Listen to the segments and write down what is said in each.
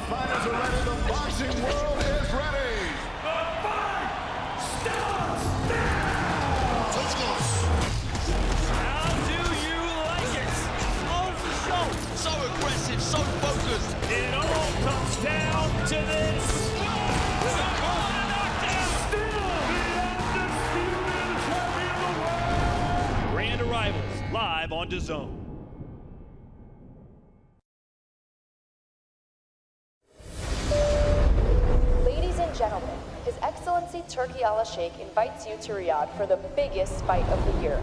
fighters are ready. The boxing world is ready. The fight starts now! Let's go. How do you like it? On the show. So aggressive, so focused. It all comes down to this. Grand Arrivals, live on DAZN. Ladies and gentlemen, His Excellency Turki Al-Sheikh invites you to Riyadh for the biggest fight of the year,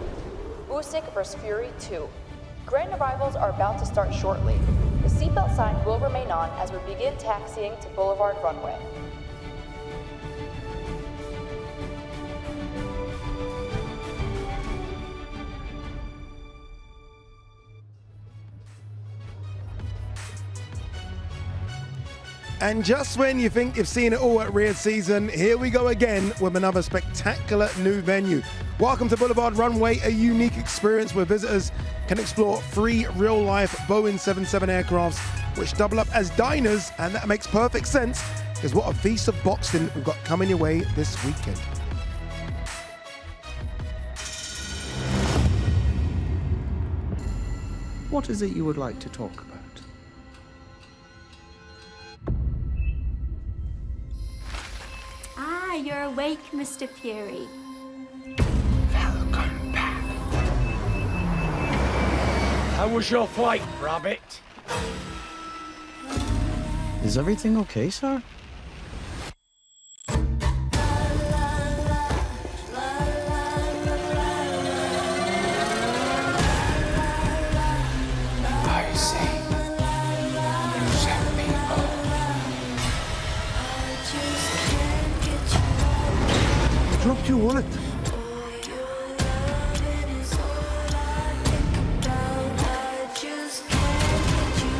Usyk vs. Fury 2. Grand Arrivals are about to start shortly. The seatbelt sign will remain on as we begin taxiing to Boulevard Runway. And just when you think you've seen it all at Riyadh season, here we go again with another spectacular new venue. Welcome to Boulevard Runway, a unique experience where visitors can explore 3 real-life Boeing 77 aircrafts which double up as diners, and that makes perfect sense because what a feast of boxing we've got coming your way this weekend. What is it you would like to talk about? Ah, you're awake, Mr. Fury. Welcome back. How was your flight, Rabbit? Is everything okay, sir? I see. You set me up. Dropped your wallet.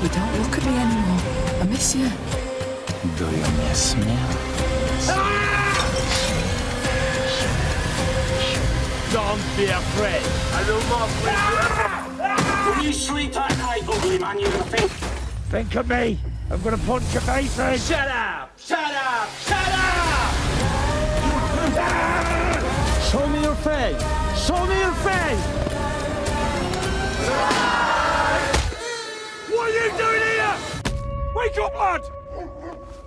You don't look at me anymore. I miss you. Do you miss me? Don't be afraid. I will not win. You sweetheart, I ugly man, you gonna think. Think of me. I'm gonna punch your face in. Shut up! Shut up! Shut up! Show me your face. Show me your face. What are you doing here? Wake up, lad.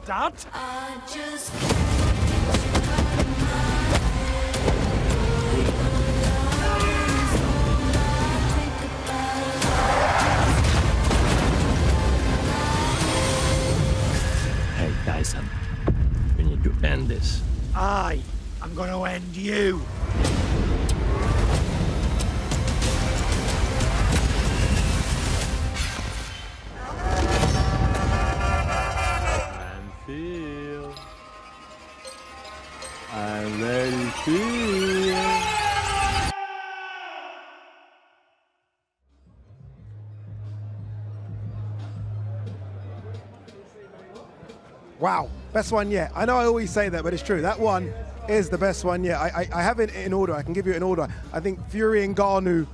Dad? Hey, Tyson. We need to end this. I'm gonna end you. I'm ready to. Wow, best one yet. I know I always say that, but it's true. That one is the best one yet. I have it in order. I can give you an order. I think Fury and Ngannou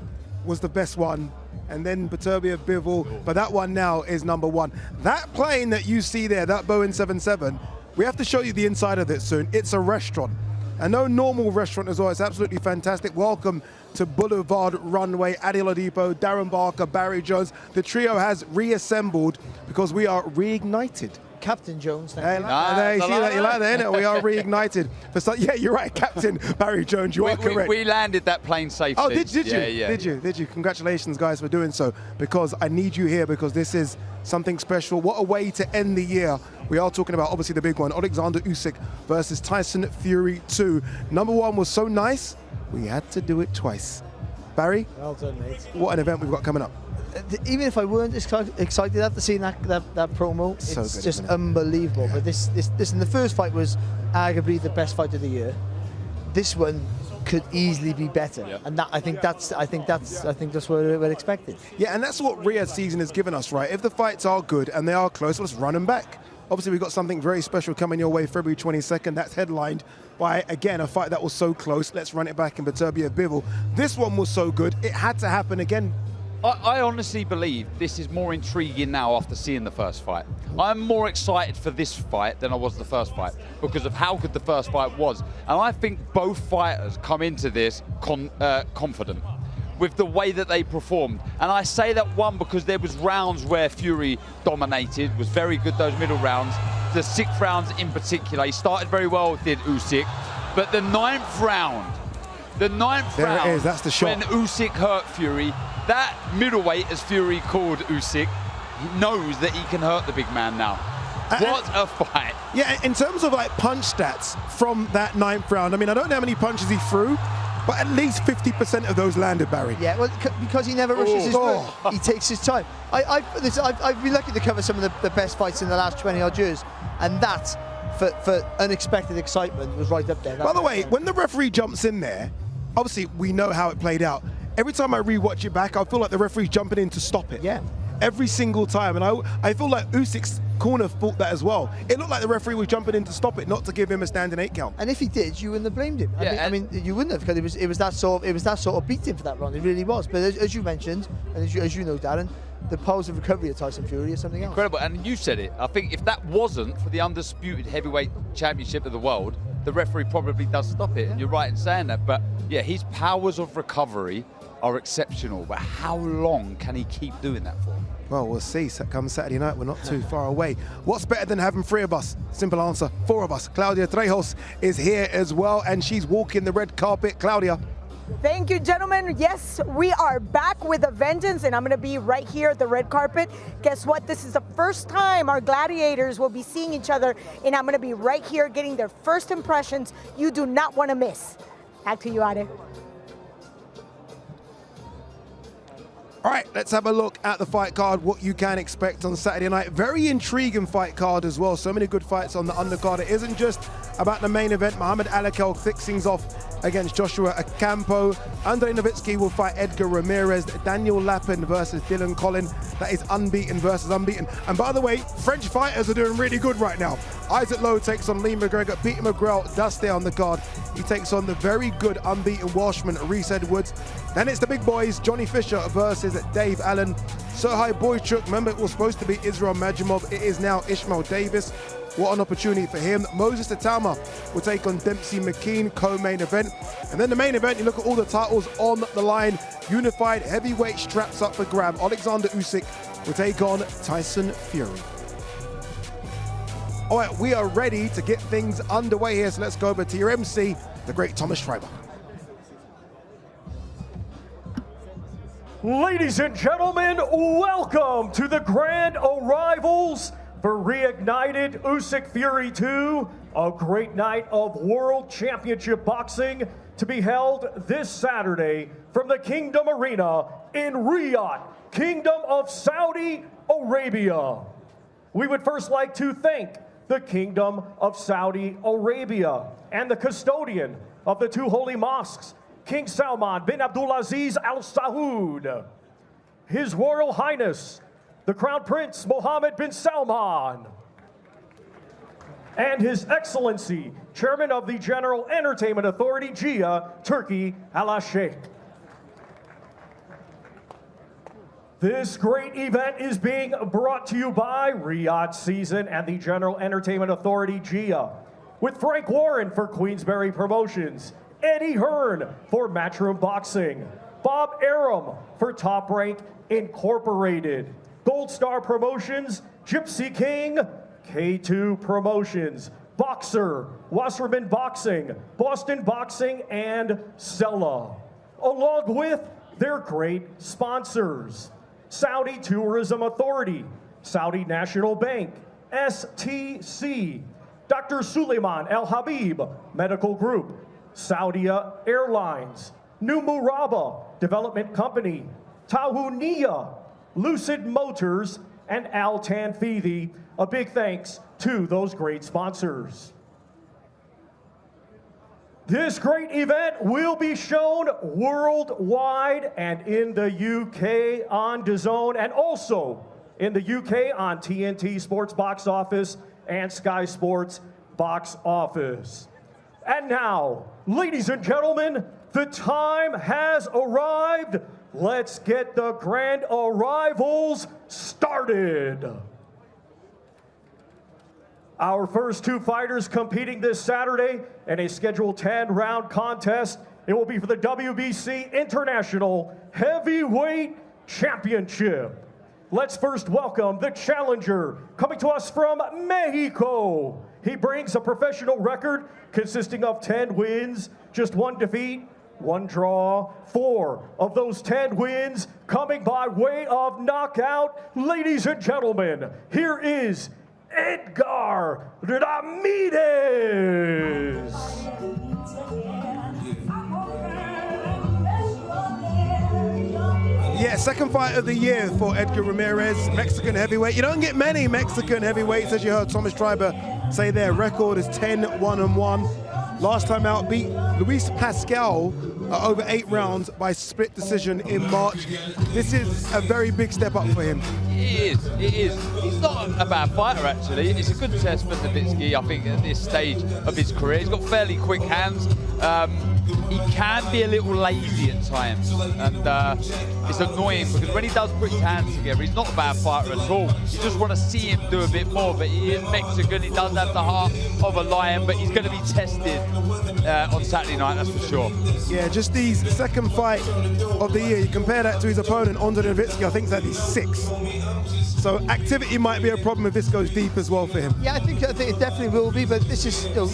was the best one, and then Beterbiev Bivol, but that one now is number 1. That plane that you see there, that Boeing 77, we have to show you the inside of it soon. It's a restaurant. And no normal restaurant as well. It's absolutely fantastic. Welcome to Boulevard Runway. Adi Oladipo, Darren Barker, Barry Jones. The trio has reassembled because we are reignited. Captain Jones. You see that? You like that, innit? We are reignited. Yeah, you're right, Captain Barry Jones. You are correct. We landed that plane safely. Oh, did you? Yeah. Did you? Congratulations, guys, for doing so. Because I need you here because this is something special. What a way to end the year. We are talking about, obviously, the big one. Alexander Usyk versus Tyson Fury 2. Number 1 was so nice, we had to do it twice. Barry? Well done, mate. What an event we've got coming up. Even if I weren't excited after seeing that promo, So it's good, just isn't it? unbelievable. But this and the first fight was arguably the best fight of the year. This one could easily be better, and I think that's what we're expecting. Yeah, and that's what Riyadh season has given us, right? If the fights are good and they are close, let's run them back. Obviously, we've got something very special coming your way February 22nd. That's headlined by, again, a fight that was so close. Let's run it back in Beterbiev Bivol. This one was so good, it had to happen again. I honestly believe this is more intriguing now after seeing the first fight. I'm more excited for this fight than I was the first fight because of how good the first fight was. And I think both fighters come into this confident with the way that they performed. And I say that, one, because there was rounds where Fury dominated, was very good, those middle rounds. The 6th rounds in particular, he started very well, did Usyk. But the 9th round, there it is, that's the shot. When Usyk hurt Fury, that middleweight, as Fury called Usyk, he knows that he can hurt the big man now. What a fight. Yeah, in terms of like punch stats from that 9th round, I mean, I don't know how many punches he threw, but at least 50% of those landed, Barry. Yeah, well, because he never rushes his work. He takes his time. I've been lucky to cover some of the best fights in the last 20-odd years, and that, for unexpected excitement, was right up there. By the way, when the referee jumps in there, obviously we know how it played out. Every time I rewatch it back, I feel like the referee's jumping in to stop it. Yeah. Every single time, and I feel like Usyk's corner thought that as well. It looked like the referee was jumping in to stop it, not to give him a standing 8 count. And if he did, you wouldn't have blamed him. Yeah, I mean, you wouldn't have, because it was that sort of beating for that round. It really was. But as you mentioned, and as you know, Darren, the powers of recovery of Tyson Fury is something else. Incredible, and you said it. I think if that wasn't for the undisputed heavyweight championship of the world, the referee probably does stop it, and you're right in saying that. But yeah, his powers of recovery are exceptional, but how long can he keep doing that for? Well, we'll see. Come Saturday night, we're not too far away. What's better than having 3 of us? Simple answer, 4 of us. Claudia Trejos is here as well, and she's walking the red carpet. Claudia. Thank you, gentlemen. Yes, we are back with a vengeance, and I'm going to be right here at the red carpet. Guess what? This is the first time our gladiators will be seeing each other, and I'm going to be right here getting their first impressions. You do not want to miss. Back to you, Ade. All right, let's have a look at the fight card, what you can expect on Saturday night. Very intriguing fight card as well. So many good fights on the undercard. It isn't just about the main event. Muhammad Alakel kicks things off against Joshua Ocampo. Andre Novitzki will fight Edgar Ramirez. Daniel Lapin versus Dylan Collin. That is unbeaten versus unbeaten. And by the way, French fighters are doing really good right now. Isaac Lowe takes on Lee McGregor. Peter McGrail does stay on the card. He takes on the very good unbeaten Welshman, Reese Edwards. Then it's the big boys, Johnny Fisher versus Dave Allen. Serhii Boychuk, remember it was supposed to be Israel Majimov. It is now Ishmael Davis. What an opportunity for him. Moses Tatama will take on Dempsey McKean, co-main event. And then the main event, you look at all the titles on the line. Unified heavyweight straps up for grab. Alexander Usyk will take on Tyson Fury. All right, we are ready to get things underway here. So let's go over to your MC, the great Thomas Schreiber. Ladies and gentlemen, welcome to the grand arrivals for Reignited Usyk2Fury 2, a great night of World Championship Boxing to be held this Saturday from the Kingdom Arena in Riyadh, Kingdom of Saudi Arabia. We would first like to thank the Kingdom of Saudi Arabia and the custodian of the 2 holy mosques, King Salman bin Abdulaziz Al Saud, His Royal Highness, the Crown Prince Mohammed bin Salman, and His Excellency, Chairman of the General Entertainment Authority, Jia, Turkey, Alakel. This great event is being brought to you by Riyadh Season and the General Entertainment Authority, Jia, with Frank Warren for Queensberry Promotions, Eddie Hearn for Matchroom Boxing, Bob Arum for Top Rank Incorporated, Gold Star Promotions, Gypsy King, K2 Promotions, Boxer, Wasserman Boxing, Boston Boxing, and Sella, along with their great sponsors: Saudi Tourism Authority, Saudi National Bank, STC, Dr. Suleiman Al Habib Medical Group, Saudia Airlines, New Muraba Development Company, Tahunia, Lucid Motors, and Al Tanfithi. A big thanks to those great sponsors. This great event will be shown worldwide and in the UK on DAZN, and also in the UK on TNT Sports Box Office and Sky Sports Box Office. And now, ladies and gentlemen, the time has arrived let's get the grand arrivals started. Our first two fighters competing this Saturday in a scheduled 10-round contest. It will be for the WBC International Heavyweight Championship. Let's first welcome the challenger, coming to us from Mexico. He brings a professional record consisting of 10 wins, just 1 defeat, 1 draw, 4 of those 10 wins coming by way of knockout. Ladies and gentlemen, here is Edgar Ramirez. Yeah, second fight of the year for Edgar Ramirez, Mexican heavyweight. You don't get many Mexican heavyweights, as you heard Thomas Schreiber say their record is 10-1-1. Last time out, beat Luis Pascal over 8 rounds by split decision in March. This is a very big step up for him. It is. He's not a bad fighter, actually. It's a good test for Novitzki, I think, at this stage of his career. He's got fairly quick hands. He can be a little lazy at times, and it's annoying because when he does put his hands together, he's not a bad fighter at all. You just want to see him do a bit more, but he is Mexican. He does have the heart of a lion, but he's going to be tested on Saturday night, that's for sure. Yeah, just his second fight of the year. You compare that to his opponent, Andre Novitzki, I think that he's 6. So activity might be a problem if this goes deep as well for him. Yeah, I think it definitely will be, but this is still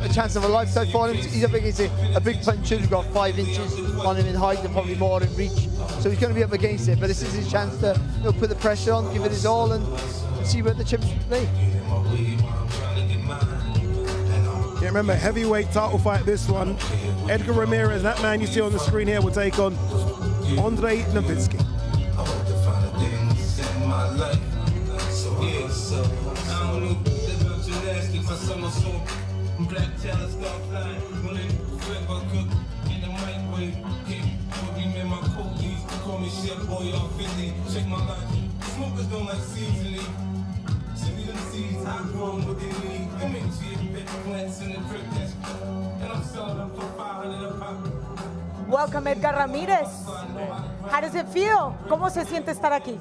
a chance of a lifetime for him. He's a big puncher who's got 5 inches on him in height and probably more in reach. So he's going to be up against it, but this is his chance to put the pressure on, give it his all, and see where the chips play. Yeah, remember, heavyweight title fight, this one. Edgar Ramirez, that man you see on the screen here, will take on Andre Novitzki. Welcome, Edgar Ramirez. How does it feel? ¿Cómo se siente estar aquí?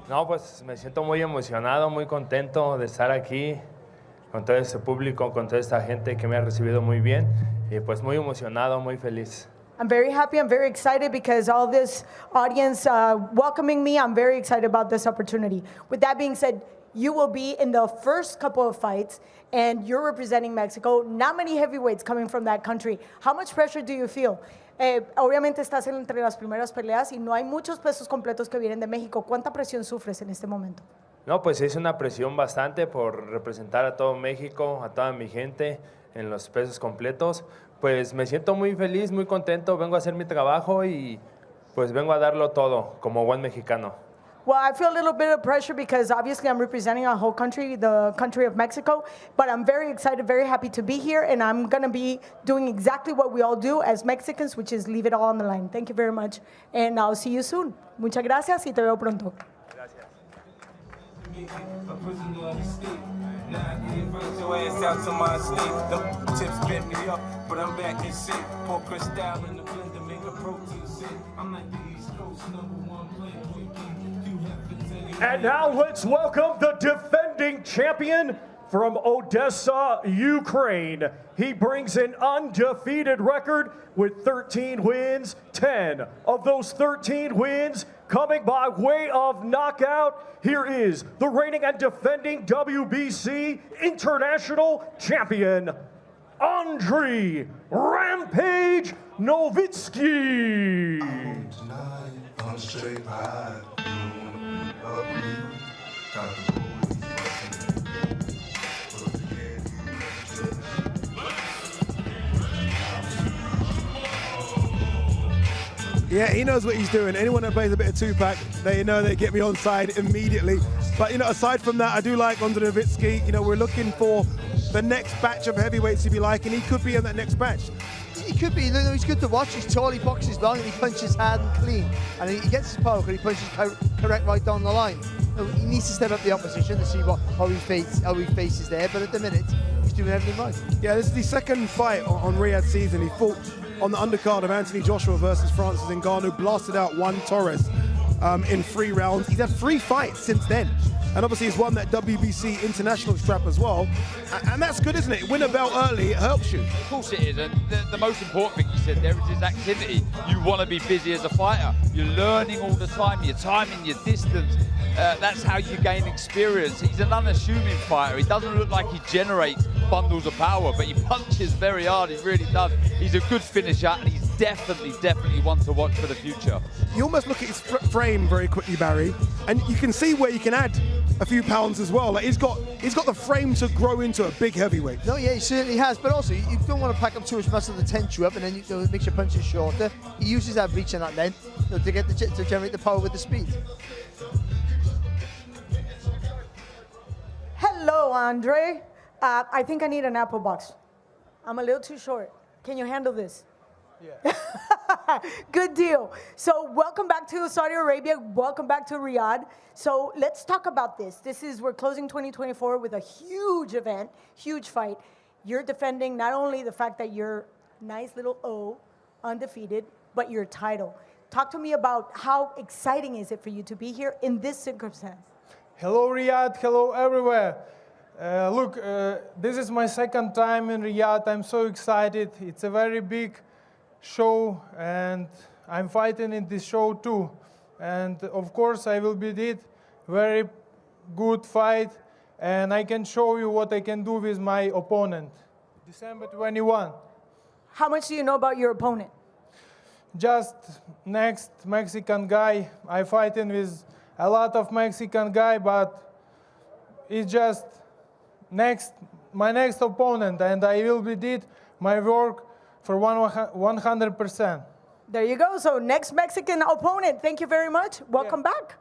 No, pues me siento muy emocionado, muy contento de estar aquí con todo este público, con toda esta gente que me ha recibido muy bien y pues muy emocionado, muy feliz. I'm very happy, I'm very excited because all this audience welcoming me, I'm very excited about this opportunity. With that being said, you will be in the first couple of fights and you're representing Mexico. Not many heavyweights coming from that country. How much pressure do you feel? Obviamente estás entre las primeras peleas y no hay muchos pesos completos que vienen de México. ¿Cuánta presión sufres en este momento? No, pues es una presión bastante por representar a todo México, a toda mi gente en los pesos completos. Pues me siento muy feliz, muy contento, vengo a hacer mi trabajo y pues vengo a darlo todo como buen mexicano. Well, I feel a little bit of pressure because obviously I'm representing a whole country, the country of Mexico, but I'm very excited, very happy to be here, and I'm going to be doing exactly what we all do as Mexicans, which is leave it all on the line. Thank you very much, and I'll see you soon. Muchas gracias y te veo pronto. Gracias. And now let's welcome the defending champion from Odessa, Ukraine. He brings an undefeated record with 13 wins, 10 of those 13 wins coming by way of knockout. Here is the reigning and defending WBC International Champion, Andre Rampage Novitzki. Yeah, he knows what he's doing. Anyone that plays a bit of two-pack, they know they get me on side immediately. But, aside from that, I do like Andre Novitzki. We're looking for the next batch of heavyweights, if you like, and he could be in that next batch. He could be. He's good to watch. He's tall, he boxes long, and he punches hard and clean. And he gets his power, and he punches correct right down the line. He needs to step up the opposition to see how he faces there. But at the minute, he's doing everything right. Yeah, this is the second fight on Riyadh season. He fought on the undercard of Anthony Joshua versus Francis Ngannou, blasted out Juan Torres in 3 rounds. He's had 3 fights since then. And obviously he's won that WBC international strap as well. And that's good, isn't it? Win a belt early, it helps you. Of course it is, and the most important thing you said there is his activity. You want to be busy as a fighter. You're learning all the time, you're timing your distance. That's how you gain experience. He's an unassuming fighter. He doesn't look like he generates bundles of power, but he punches very hard, he really does. He's a good finisher, and he's definitely one to watch for the future. You almost look at his frame very quickly, Barry, and you can see where you can add a few pounds as well. Like he's got the frame to grow into a big heavyweight. No, yeah, he certainly has. But also, you don't want to pack up too much muscle to tense you up, and then it makes your punches shorter. He uses that reach and that length to generate the power with the speed. Hello, Andre. I think I need an apple box. I'm a little too short. Can you handle this? Yeah. Good deal. So welcome back to Saudi Arabia. Welcome back to Riyadh. So let's talk about this. We're closing 2024 with a huge event, huge fight. You're defending not only the fact that you're nice little O, undefeated, but your title. Talk to me about how exciting is it for you to be here in this circumstance? Hello, Riyadh. Hello, everywhere. Look, this is my 2nd time in Riyadh. I'm so excited. It's a very big show, and I'm fighting in this show too. And of course, I will be it. Very good fight, and I can show you what I can do with my opponent. December 21. How much do you know about your opponent? Just next Mexican guy. I fighting with a lot of Mexican guy, but it's just my next opponent, and I will be did my work for 100%. There you go. So next Mexican opponent. Thank you very much. Welcome back.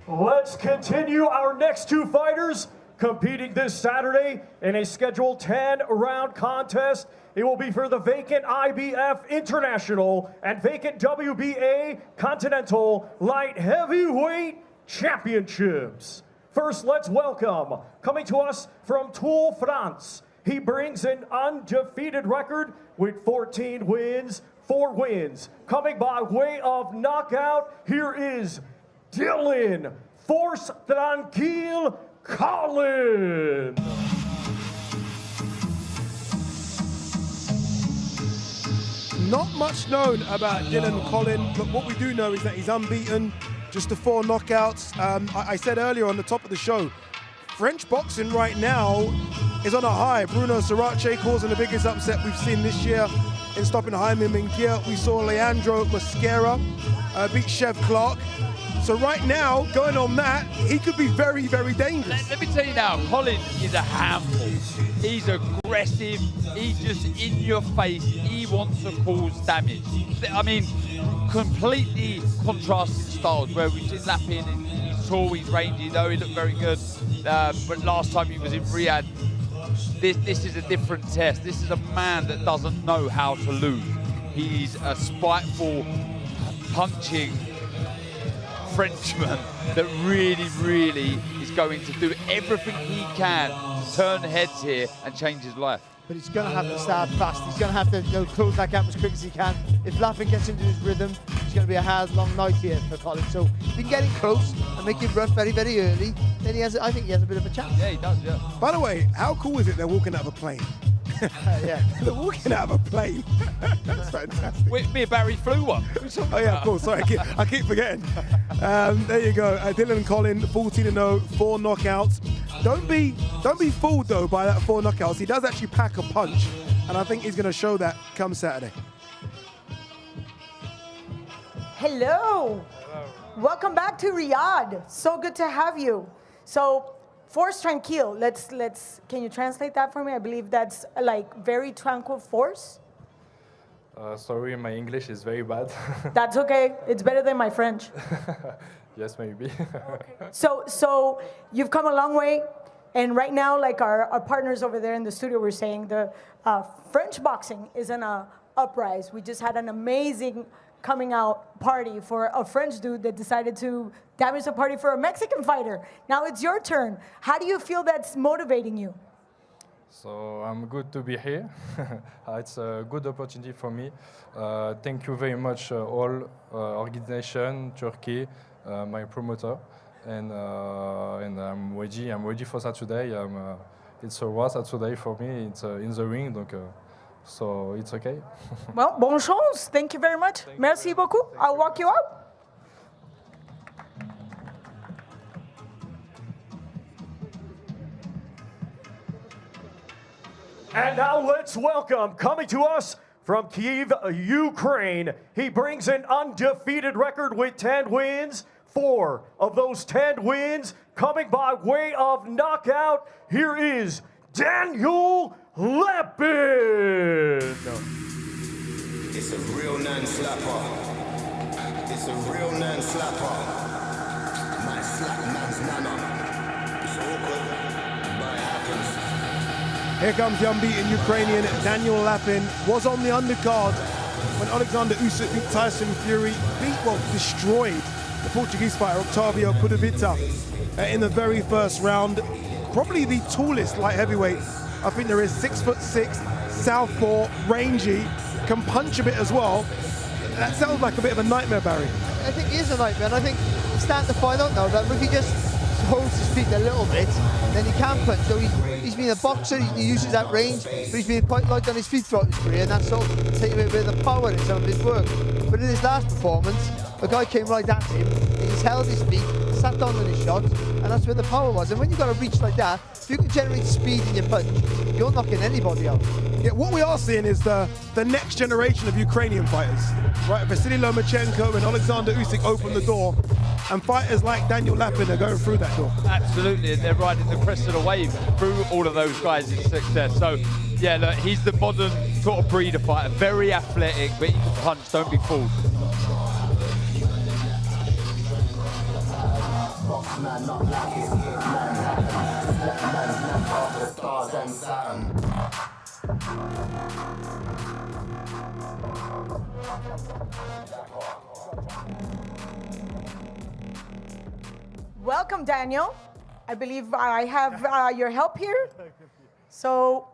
Let's continue our next 2 fighters competing this Saturday in a scheduled 10-round contest. It will be for the vacant IBF International and vacant WBA Continental Light Heavyweight Championships. First, let's welcome, coming to us from Toul, France. He brings an undefeated record with 14 wins, 4 wins. Coming by way of knockout, here is Dylan Force Tranquille Collins. Not much known about Dylan Collins, but what we do know is that he's unbeaten, just the 4 knockouts. I said earlier on the top of the show, French boxing right now is on a high. Bruno Sarace causing the biggest upset we've seen this year in stopping Jaime Munguia. We saw Leandro Mosquera beat Chev Clark. So right now, going on that, he could be very, very dangerous. Let me tell you now, Collins is a handful. He's aggressive, he's just in your face, he wants to cause damage. I mean, completely contrasting styles, where we've seen Lapin, he's tall, he's rangy, though he looked very good. But last time he was in Riyadh, this is a different test. This is a man that doesn't know how to lose. He's a spiteful, punching Frenchman that really is going to do everything he can to turn heads here and change his life. But he's going to have to start fast. He's going to have to close that gap as quick as he can. If Lapin gets into his rhythm, it's going to be a hard, long night here for Collins. So if he can get in close and make it rough very, very early, then I think he has a bit of a chance. Yeah, he does, yeah. By the way, how cool is it they're walking out of a plane? Yeah. They're walking out of a plane. That's fantastic. Me and Barry flew one. Oh yeah, of course. Sorry, I keep forgetting. There you go. Dylan Collins, 14-0, 4 knockouts. Don't be fooled though by that 4 knockouts. He does actually pack a punch, and I think he's going to show that come Saturday. Hello. Welcome back to Riyadh. So good to have you. So, Force Tranquille. Can you translate that for me? I believe that's like very tranquil force. Sorry, my English is very bad. That's okay. It's better than my French. Yes, maybe. Okay. So you've come a long way, and right now, like our partners over there in the studio were saying, the French boxing is in a uprise. We just had an amazing coming out party for a French dude that decided to damage the party for a Mexican fighter. Now it's your turn. How do you feel that's motivating you? So I'm good to be here. It's a good opportunity for me. Thank you very much, all organization, Turkey, my promoter, and I'm ready for Saturday. It's a raw Saturday for me. It's in the ring, donc, so it's okay. Well, bonne chance. Thank you very much. Merci beaucoup. I'll walk you out. And now let's welcome, coming to us from Kyiv, Ukraine. He brings an undefeated record with 10 wins. 4 of those 10 wins coming by way of knockout. Here is Daniel Lapin. It's a real non-slapper. It's a real non-slapper. My slap man's nana. It's awkward, but it happens. Here comes the unbeaten Ukrainian Daniel Lapin. Was on the undercard when Alexander Usyk beat Tyson Fury, destroyed the Portuguese fighter Octavio Pudovica in the very first round. Probably the tallest light heavyweight. I think there is 6'6", southpaw, rangy, can punch a bit as well. That sounds like a bit of a nightmare, Barry. I think he is a nightmare, and I think he's starting to find out now that if he just holds his feet a little bit, then he can punch. So he's been a boxer, he uses that range, but he's been quite light on his feet throughout his career, and that's sort of taking a bit of the power in some of his work. But in his last performance, the guy came right at him, he's held his feet, sat down on his shot, and that's where the power was. And when you've got a reach like that, if you can generate speed in your punch, you're knocking anybody out. Yeah, what we are seeing is the next generation of Ukrainian fighters. Right, Vasily Lomachenko and Alexander Usyk opened the door, and fighters like Daniel Lapin are going through that door. Absolutely, and they're riding the crest of the wave through all of those guys' success. So, yeah, look, he's the modern sort of breeder fighter, very athletic, but he can punch, don't be fooled. Welcome, Daniel. I believe I have your help here. So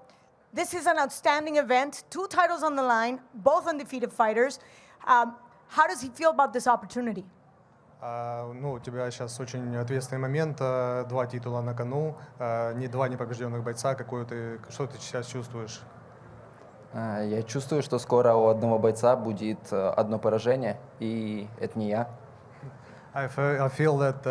this is an outstanding event, 2 titles on the line, both undefeated fighters. How does he feel about this opportunity? Ну, у тебя сейчас очень ответственный момент, 2 титула на кону, 2 непобежденных бойца. Что ты сейчас чувствуешь? Я чувствую, что скоро у одного бойца будет одно поражение, и это не я. I feel that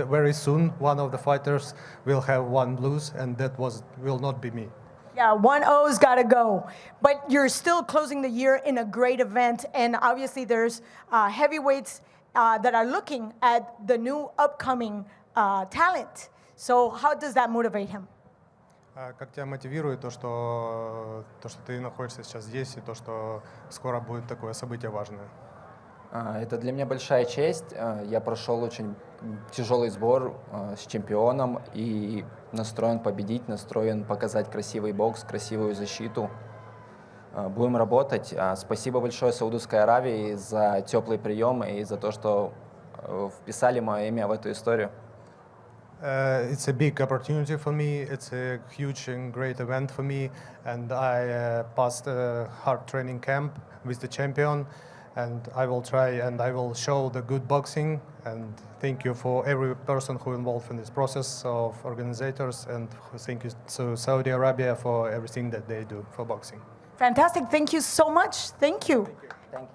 very soon one of the fighters will have 1 lose, and that will not be me. Yeah, 1-0's got to go. But you're still closing the year in a great event, and obviously there's heavyweights that are looking at the new upcoming talent. So how does that motivate him? Как тебя мотивирует то, что ты находишься сейчас здесь, и то, что скоро будет такое событие важное? Это для меня большая честь. Я прошел очень тяжелый сбор с чемпионом и настроен победить, настроен показать красивый бокс, красивую защиту. Будем работать. Спасибо большое Саудовской Аравии за теплый прием и за то, что вписали мое имя в эту историю. It's a big opportunity for me. It's a huge and great event for me, and I passed a hard training camp with the champion, and I will try and I will show the good boxing. And thank you for every person who involved in this process of organizers, and thank you to Saudi Arabia for everything that they do for boxing. Fantastic. Thank you so much. Thank you. Thank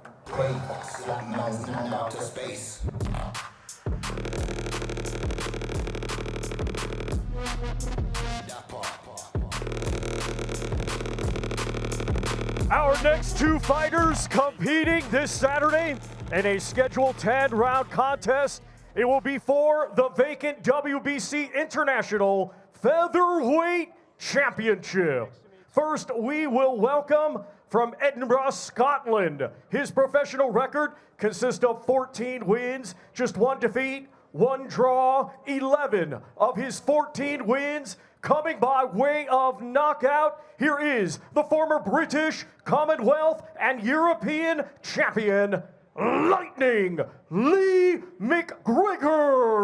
Our next 2 fighters competing this Saturday in a scheduled 10-round contest. It will be for the vacant WBC International Featherweight Championship. First, we will welcome from Edinburgh, Scotland. His professional record consists of 14 wins, just 1 defeat, 1 draw. 11 of his 14 wins coming by way of knockout, here is the former British, Commonwealth, and European champion, Lightning Lee McGregor.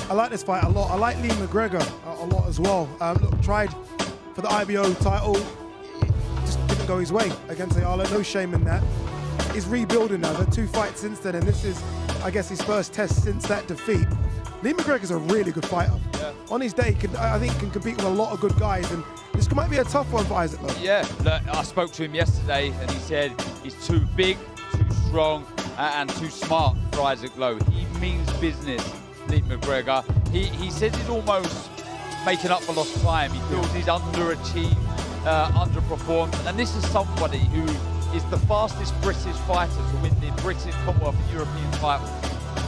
I like this fight a lot. I like Lee McGregor a lot as well. Look, tried for the IBO title, just didn't go his way against Ayala. No shame in that. He's rebuilding now. There are 2 fights since then, and this is, I guess, his first test since that defeat. Lee McGregor's a really good fighter. Yeah. On his day, I think can compete with a lot of good guys, and this might be a tough one for Isaac Lowe. Yeah, look, I spoke to him yesterday, and he said he's too big, too strong, and too smart for Isaac Lowe. He means business, Lee McGregor. He says he's almost making up for lost time. He feels he's underachieved, underperformed, and this is somebody who is the fastest British fighter to win the British, Commonwealth and European titles.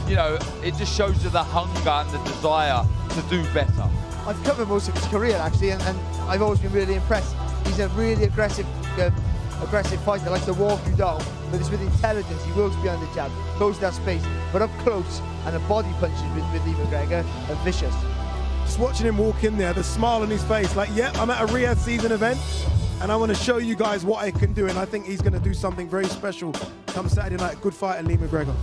You know, it just shows you the hunger and the desire to do better. I've covered most of his career actually, and I've always been really impressed. He's a really aggressive fighter, likes to walk you down, but it's with intelligence. He works behind the jab, close that space, but up close, and the body punches with Lee McGregor are vicious. Just watching him walk in there, the smile on his face, like, yeah, I'm at a Riyadh season event, and I want to show you guys what I can do, and I think he's going to do something very special come Saturday night. Good fighter, Lee McGregor.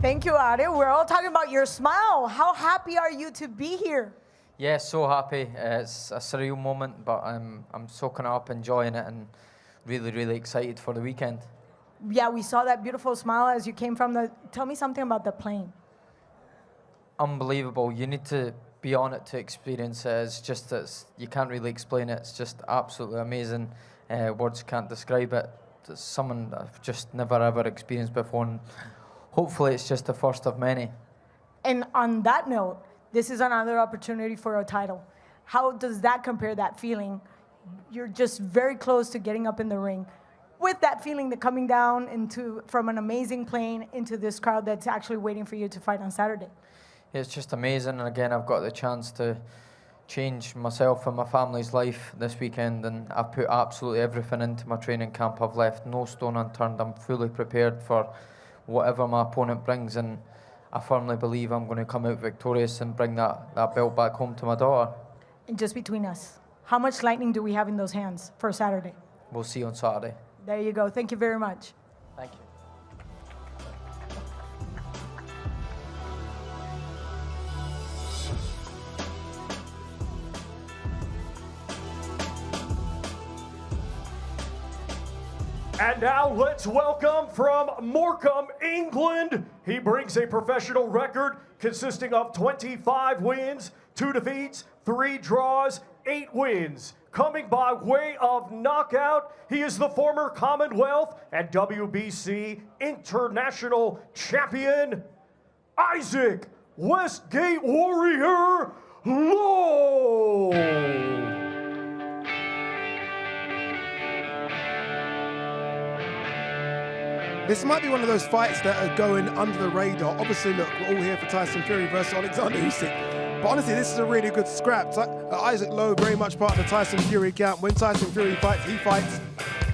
Thank you, Ari. We're all talking about your smile. How happy are you to be here? Yeah, so happy. It's a surreal moment, but I'm soaking it up, enjoying it, and really, really excited for the weekend. Yeah, we saw that beautiful smile as you came from the... Tell me something about the plane. Unbelievable. You need to be on it to experience it. It's just, you can't really explain it. It's just absolutely amazing. Words can't describe it. It's something I've just never, ever experienced before. And hopefully it's just the first of many. And on that note, this is another opportunity for a title. How does that compare, that feeling? You're just very close to getting up in the ring with that feeling that coming down from an amazing plane into this crowd that's actually waiting for you to fight on Saturday. It's just amazing, and again, I've got the chance to change myself and my family's life this weekend, and I've put absolutely everything into my training camp. I've left no stone unturned. I'm fully prepared for whatever my opponent brings, and I firmly believe I'm going to come out victorious and bring that belt back home to my daughter. And just between us, how much lightning do we have in those hands for Saturday? We'll see on Saturday. There you go. Thank you very much. Thank you. And now let's welcome from Morecambe, England. He brings a professional record consisting of 25 wins, 2 defeats, 3 draws, 8 wins. Coming by way of knockout, he is the former Commonwealth and WBC International Champion, Usyk Westgate Warrior Lowe. This might be one of those fights that are going under the radar. Obviously, look, we're all here for Tyson Fury versus Alexander Usyk. But honestly, this is a really good scrap. Isaac Lowe, very much part of the Tyson Fury camp. When Tyson Fury fights, he fights.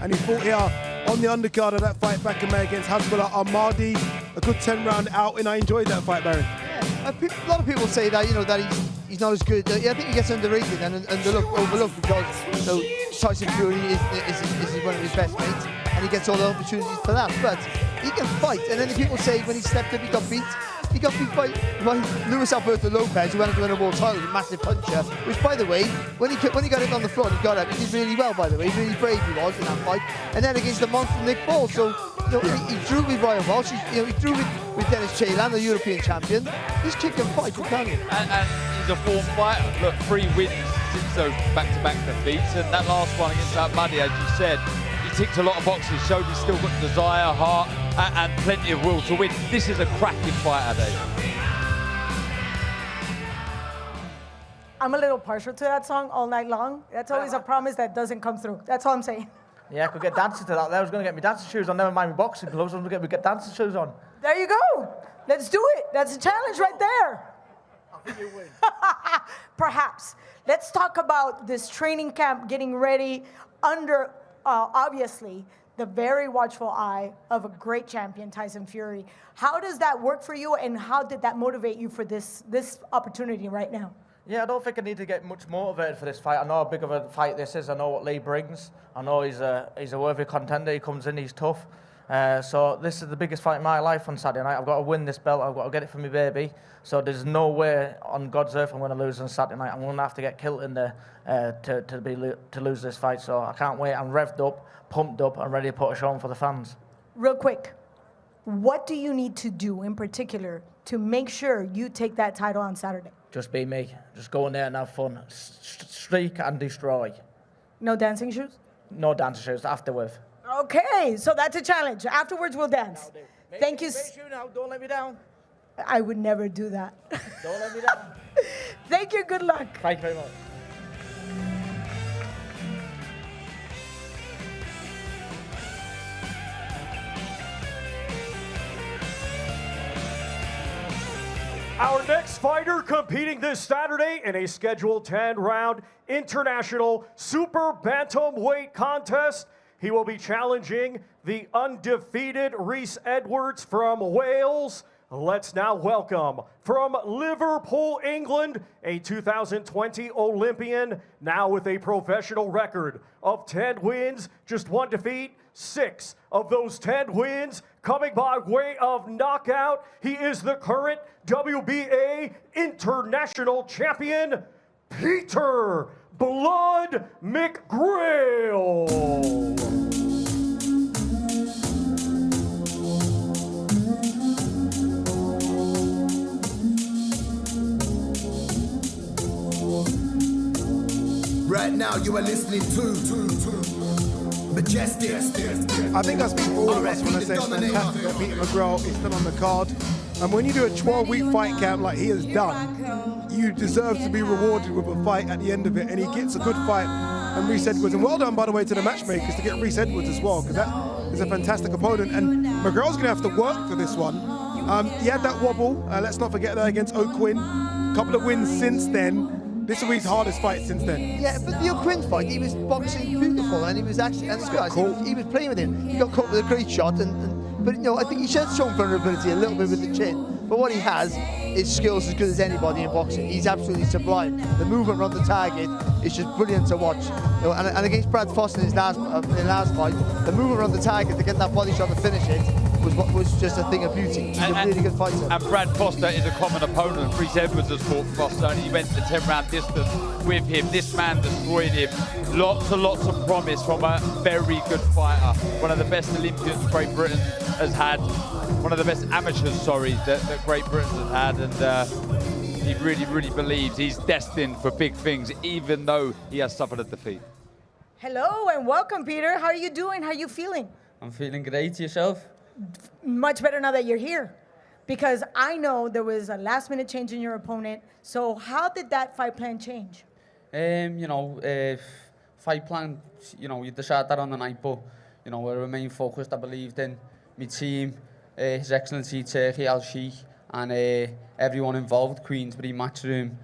And he fought here on the undercard of that fight back in May against Hasbullah Ahmadi. A good 10-round out, and I enjoyed that fight, Barry. Yeah, a lot of people say that, that he's not as good. I think he gets underrated and overlooked because Tyson Fury is one of his best mates, and he gets all the opportunities for that. But he can fight, and then the people say when he stepped up, he got beat. He got beat by Luis Alberto Lopez, who went on to win a world title, a massive puncher. Which, by the way, when he got it on the floor, he got up. He did really well, by the way. Really brave he was in that fight. And then against the monster Nick Paul, so he drew with Ryan Walsh. He drew with Dennis Chaland, the European champion. This kid can fight, can't he? And he's a form fighter. Look, 3 wins since those back-to-back defeats, and that last one against Ahmadi, as you said, he ticked a lot of boxes. Showed he's still got desire, heart, and plenty of will to win. This is a cracking fighter, Dave. I'm a little partial to that song All Night Long. That's always a promise that doesn't come through. That's all I'm saying. Yeah, I could get dancing to that. I was going to get me dancing shoes on. Never mind my boxing gloves. I was going to get dancing shoes on. There you go. Let's do it. That's a challenge right there. I think you win. Perhaps. Let's talk about this training camp getting ready under obviously the very watchful eye of a great champion, Tyson Fury. How does that work for you, and how did that motivate you for this opportunity right now? Yeah, I don't think I need to get much motivated for this fight. I know how big of a fight this is. I know what Lee brings. I know he's a worthy contender. He comes in, he's tough. So this is the biggest fight in my life on Saturday night. I've got to win this belt. I've got to get it for my baby. So there's no way on God's earth I'm going to lose on Saturday night. I'm going to have to get killed in there to lose this fight. So I can't wait. I'm revved up, pumped up, and ready to put a show on for the fans. Real quick, what do you need to do in particular to make sure you take that title on Saturday? Just be me. Just go in there and have fun. Streak and destroy. No dancing shoes? No dancing shoes, afterwards. Okay, so that's a challenge. Afterwards, we'll dance. Thank you. Make sure now, don't let me down. I would never do that. Don't let me down. Thank you, good luck. Thank you very much. Our next fighter competing this Saturday in a scheduled 10-round international super bantamweight contest. He will be challenging the undefeated Rhys Edwards from Wales. Let's now welcome from Liverpool, England, a 2020 Olympian, now with a professional record of 10 wins, just 1 defeat, 6 of those 10 wins coming by way of knockout. He is the current WBA International Champion, Peter Blood McGrail. Right now you are listening to Majestic. I think I speak for all of us when I say it's fantastic that Peter McGrail is still on the card. And when you do a 12-week fight camp like he has done, you deserve to be rewarded with a fight at the end of it. And he gets a good fight. And Rhys Edwards, and well done, by the way, to the matchmakers to get Rhys Edwards as well, because that is a fantastic opponent. And McGrail's going to have to work for this one. He had that wobble. Let's not forget that against O'Quinn. A couple of wins since then. This will be his hardest fight since then. Yeah, but the O'Quinn fight, he was boxing beautiful, and he was actually, and he was playing with him. He got caught with a great shot, but you know, I think he should have shown vulnerability a little bit with the chin. But what he has is skills as good as anybody in boxing. He's absolutely sublime. The movement around the target is just brilliant to watch. You know, and against Brad Foster in his last fight, the movement around the target to get that body shot to finish it was just a thing of beauty. He's a really good fighter. And Brad Foster is a common opponent. Rhys Edwards has fought Foster and he went the 10-round distance with him. This man destroyed him. Lots and lots of promise from a very good fighter. One of the best Olympians Great Britain has had. One of the best amateurs, that Great Britain has had. And he really, really believes he's destined for big things, even though he has suffered a defeat. Hello and welcome, Peter. How are you doing? How are you feeling? I'm feeling great. Yourself? Much better now that you're here, because I know there was a last-minute change in your opponent. So how did that fight plan change? Fight plan, you decide that on the night, but, I remain focused. I believed in my team, His Excellency Turki Al-Sheikh, and everyone involved, Queensberry, Matchroom.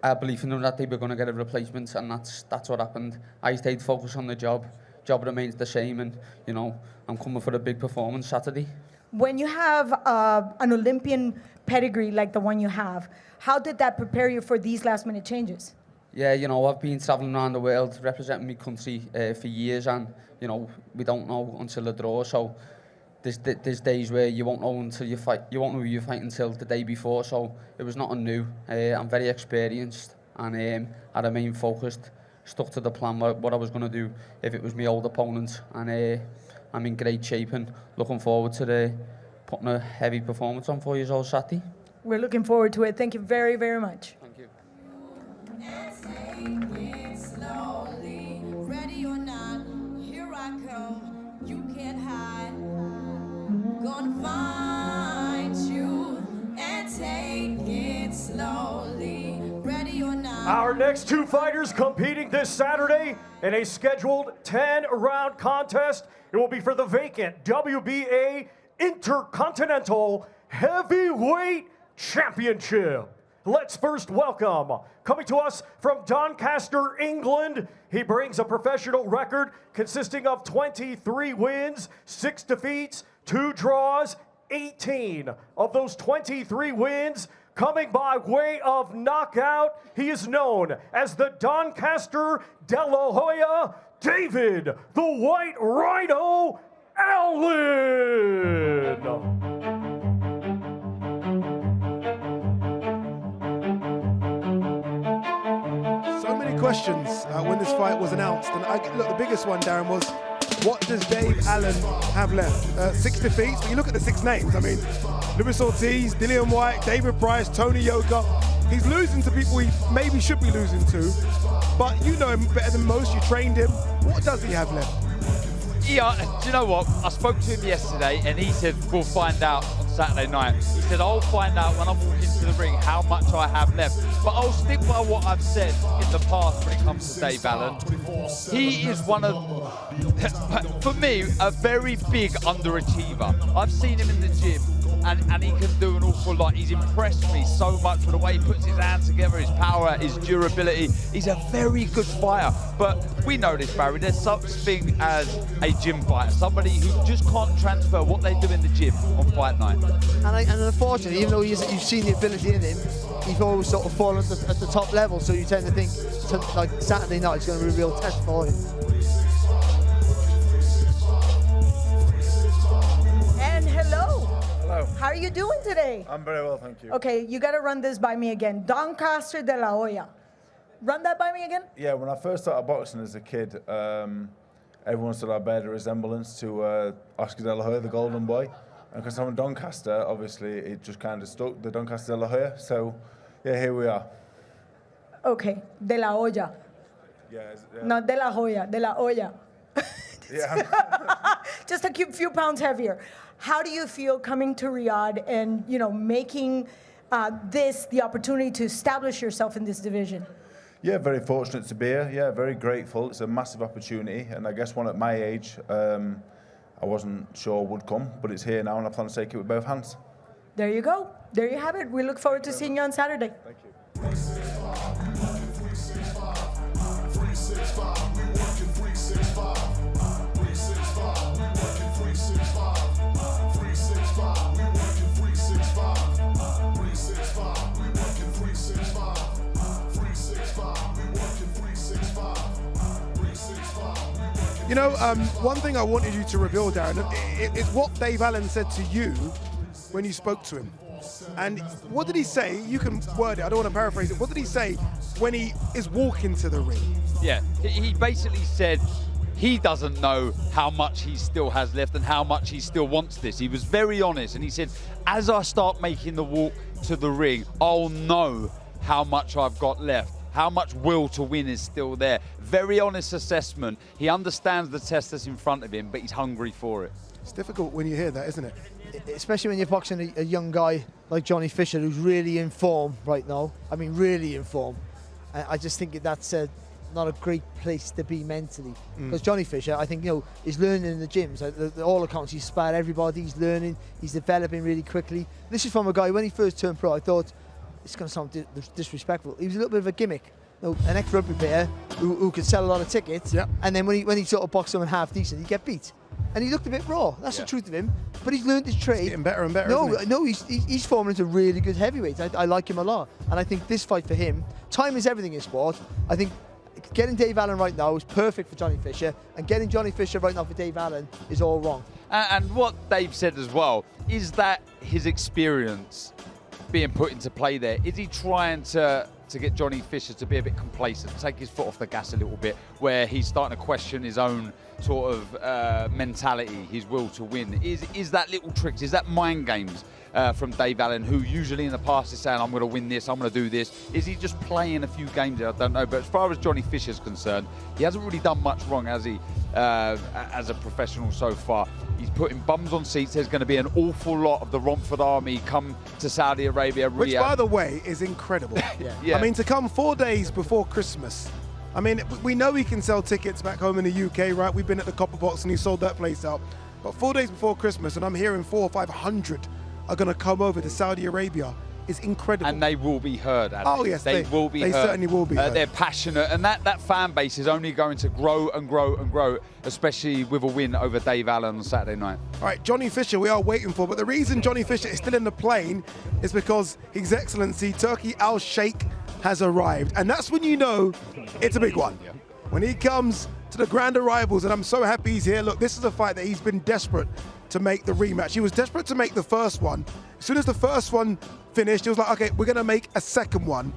I believe in them that they were going to get a replacement, and that's what happened. I stayed focused on the job. Job remains the same, and I'm coming for a big performance Saturday. When you have an Olympian pedigree like the one you have, how did that prepare you for these last-minute changes? Yeah, I've been travelling around the world representing my country for years, and we don't know until the draw. So there's days where you won't know until you fight. You won't know who you fight until the day before. So it was nothing new. I'm very experienced, and I remain focused. Stuck to the plan, what I was going to do if it was my old opponent, and I'm in great shape and looking forward to putting a heavy performance on for you all Saturday. We're looking forward to it. Thank you very, very much. Thank you. Ready or not, here I come. You can't hide. Gonna find you and take it slowly. Ready or not. Our next two fighters competing this Saturday in a scheduled 10-round contest. It will be for the vacant WBA Intercontinental Heavyweight Championship. Let's first welcome, coming to us from Doncaster, England, he brings a professional record consisting of 23 wins, 6 defeats, 2 draws, 18 of those 23 wins coming by way of knockout. He is known as the Doncaster De La Hoya, David the White Rhino Allen. Questions when this fight was announced, and look, the biggest one, Darren, was what does Dave Allen have left? 6 defeats, but you look at the 6 names. I mean, Luis Ortiz, Dillian White, David Price, Tony Yoka. He's losing to people he maybe should be losing to, but you know him better than most. You trained him. What does he have left? Yeah, do you know what? I spoke to him yesterday and he said, we'll find out on Saturday night. He said, I'll find out when I walk into the ring how much I have left. But I'll stick by what I've said in the past when it comes to Dave Allen. He is one of, for me, a very big underachiever. I've seen him in the gym and he can do an awful lot. He's impressed me so much with the way he puts his hands together, his power, his durability. He's a very good fighter. But we know this, Barry, there's such thing as a gym fighter, somebody who just can't transfer what they do in the gym on fight night. And unfortunately, even though you've seen the ability in him, he's always sort of fallen at the top level, so you tend to think like Saturday night is going to be a real test for him. And hello. Hello. How are you doing today? I'm very well, thank you. Okay, you got to run this by me again. Doncaster De La Hoya. Run that by me again? Yeah, when I first started boxing as a kid, everyone said I bear a resemblance to Oscar De La Hoya, the Golden Boy. And because I'm a Doncaster, obviously, it just kind of stuck, the Doncaster De La Hoya. So, yeah, here we are. Okay, De La Hoya. Yeah. Not De La Hoya, De La Hoya. Yeah. Just a few pounds heavier. How do you feel coming to Riyadh and, you know, making this the opportunity to establish yourself in this division? Yeah, very fortunate to be here. Yeah, very grateful. It's a massive opportunity, and I guess one at my age, I wasn't sure would come, but it's here now, and I plan to take it with both hands. There you go. There you have it. We look forward to seeing you on Saturday. Thank you. You know, one thing I wanted you to reveal, Darren, is what Dave Allen said to you when you spoke to him. And what did he say? You can word it, I don't want to paraphrase it. What did he say when he is walking to the ring? Yeah, he basically said he doesn't know how much he still has left and how much he still wants this. He was very honest, and he said, as I start making the walk to the ring, I'll know how much I've got left. How much will to win is still there. Very honest assessment. He understands the test that's in front of him, but he's hungry for it. It's difficult when you hear that, isn't it? Especially when you're boxing a young guy like Johnny Fisher, who's really in form right now. I mean, really in form. I just think that's not a great place to be mentally. Because Johnny Fisher, I think, you know, is learning in the gyms. All accounts, he's sparred everybody, he's learning, he's developing really quickly. This is from a guy, when he first turned pro, I thought, it's going to sound disrespectful. He was a little bit of a gimmick. You know, an ex-rugby player who could sell a lot of tickets, and then when he sort of boxed someone half decent, he'd get beat. And he looked a bit raw. That's the truth of him. But he's learned his trade. He's getting better and better. No, he's forming into really good heavyweights. I like him a lot. And I think this fight for him, time is everything in sport. I think getting Dave Allen right now is perfect for Johnny Fisher, and getting Johnny Fisher right now for Dave Allen is all wrong. And what Dave said as well, is that his experience being put into play there? Is he trying to get Johnny Fisher to be a bit complacent, take his foot off the gas a little bit, where he's starting to question his own sort of mentality, his will to win? Is that little tricks, is that mind games from Dave Allen, who usually in the past is saying, I'm going to win this, I'm going to do this? Is he just playing a few games there? I don't know. But as far as Johnny Fisher's concerned, he hasn't really done much wrong, has he, as a professional so far? He's putting bums on seats. There's going to be an awful lot of the Romford Army come to Saudi Arabia. Which, by the way, is incredible. Yeah. I mean, to come 4 days before Christmas. I mean, we know he can sell tickets back home in the UK, right? We've been at the Copper Box and he sold that place out. But 4 days before Christmas, and I'm hearing 400 or 500 are going to come over to Saudi Arabia. is incredible. And they will be heard, Adam. Oh, yes, they will be they heard. certainly will be heard. They're passionate, and that fan base is only going to grow and grow and grow, especially with a win over Dave Allen on Saturday night. All right, Johnny Fisher we are waiting for, but the reason Johnny Fisher is still in the plane is because His Excellency Turki Al-Sheikh has arrived. And that's when you know it's a big one. When he comes to the grand arrivals, and I'm so happy he's here. Look, this is a fight that he's been desperate to make the rematch. He was desperate to make the first one. As soon as the first one finished, he was like, okay, we're gonna make a second one.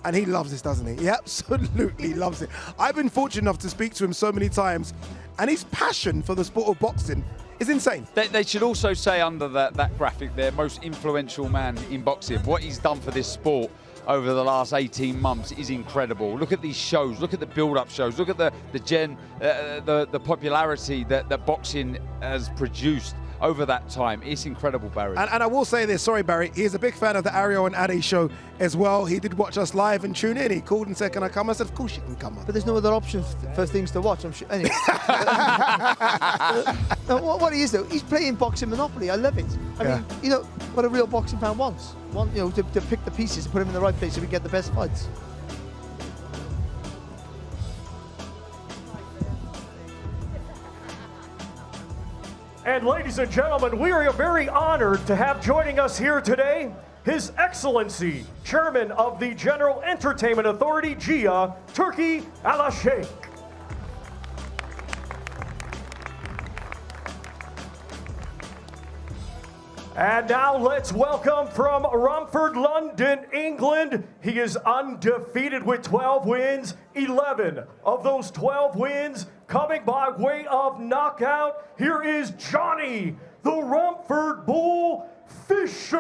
And he loves this, doesn't he? He absolutely loves it. I've been fortunate enough to speak to him so many times, and his passion for the sport of boxing is insane. They should also say under that graphic there, most influential man in boxing. What he's done for this sport over the last 18 months is incredible. Look at these shows, look at the build-up shows, look at the popularity that boxing has produced over that time. It's incredible, Barry. And I will say this, sorry Barry, he is a big fan of the Ariel and Ade show as well. He did watch us live and tune in. He called and said, can I come? I said, of course you can come on. But there's no other option for things to watch, I'm sure. Anyway. No, what he is though, he's playing boxing Monopoly. I love it. I mean, you know, what a real boxing fan wants. You know, to pick the pieces and put them in the right place so we get the best fights. And ladies and gentlemen, we are very honored to have joining us here today His Excellency, Chairman of the General Entertainment Authority, GIA, Turki Al-Sheikh. And now let's welcome from Romford, London, England. He is undefeated with 12 wins, 11 of those 12 wins coming by way of knockout. Here is Johnny, the Romford Bull Fisher.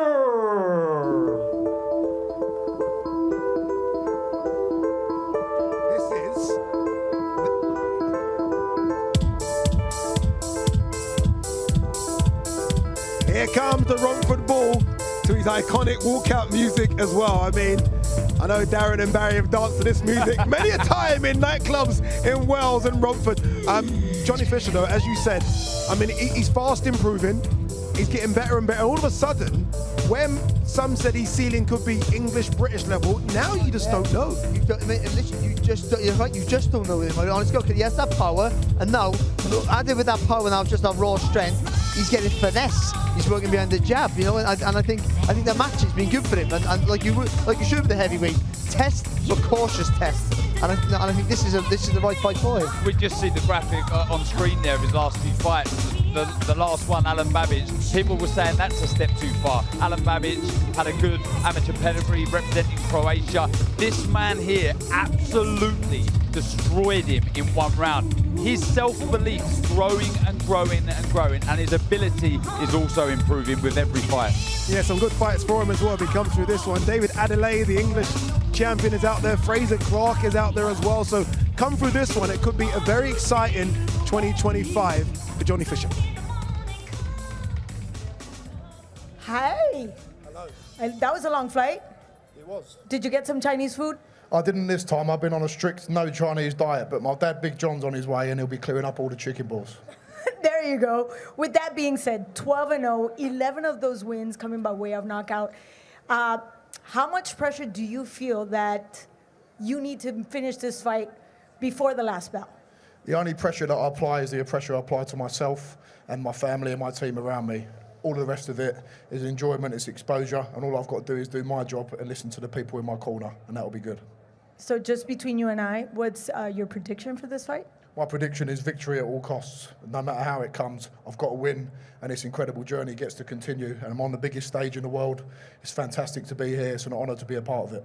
Here comes the Romford Bull to his iconic walkout music as well. I mean, I know Darren and Barry have danced to this music many a time in nightclubs in Wales and Romford. Johnny Fisher, though, as you said, I mean, he's fast improving. He's getting better and better. All of a sudden, when some said his ceiling could be English-British level, now you just don't know. You're right, you just don't know him. Honestly, okay, he has that power, and now, added with that power now, just that raw strength, he's getting finesse. He's working behind the jab, you know, and I think the match has been good for him. And like you should with the heavyweight, test but cautious test. And I think this is the right fight for him. We just see the graphic on screen there of his last few fights. The last one, Alan Babbage, people were saying that's a step too far. Alan Babbage had a good amateur pedigree representing Croatia. This man here absolutely destroyed him in one round. His self-belief is growing and growing and growing, and his ability is also improving with every fight. Yeah, some good fights for him as well if he comes through this one. David Adelaide, the English champion, is out there. Fraser Clark is out there as well. So come through this one. It could be a very exciting 2025 for Johnny Fisher. Hi. Hello. That was a long flight. It was. Did you get some Chinese food? I didn't this time. I've been on a strict no Chinese diet, but my dad, Big John's, on his way and he'll be clearing up all the chicken balls. There you go. With that being said, 12-0, 11 of those wins coming by way of knockout. How much pressure do you feel that you need to finish this fight before the last bell? The only pressure that I apply is the pressure I apply to myself and my family and my team around me. All the rest of it is enjoyment, it's exposure, and all I've got to do is do my job and listen to the people in my corner, and that'll be good. So just between you and I, what's your prediction for this fight? My prediction is victory at all costs. No matter how it comes, I've got to win, and this incredible journey gets to continue, and I'm on the biggest stage in the world. It's fantastic to be here. It's an honor to be a part of it.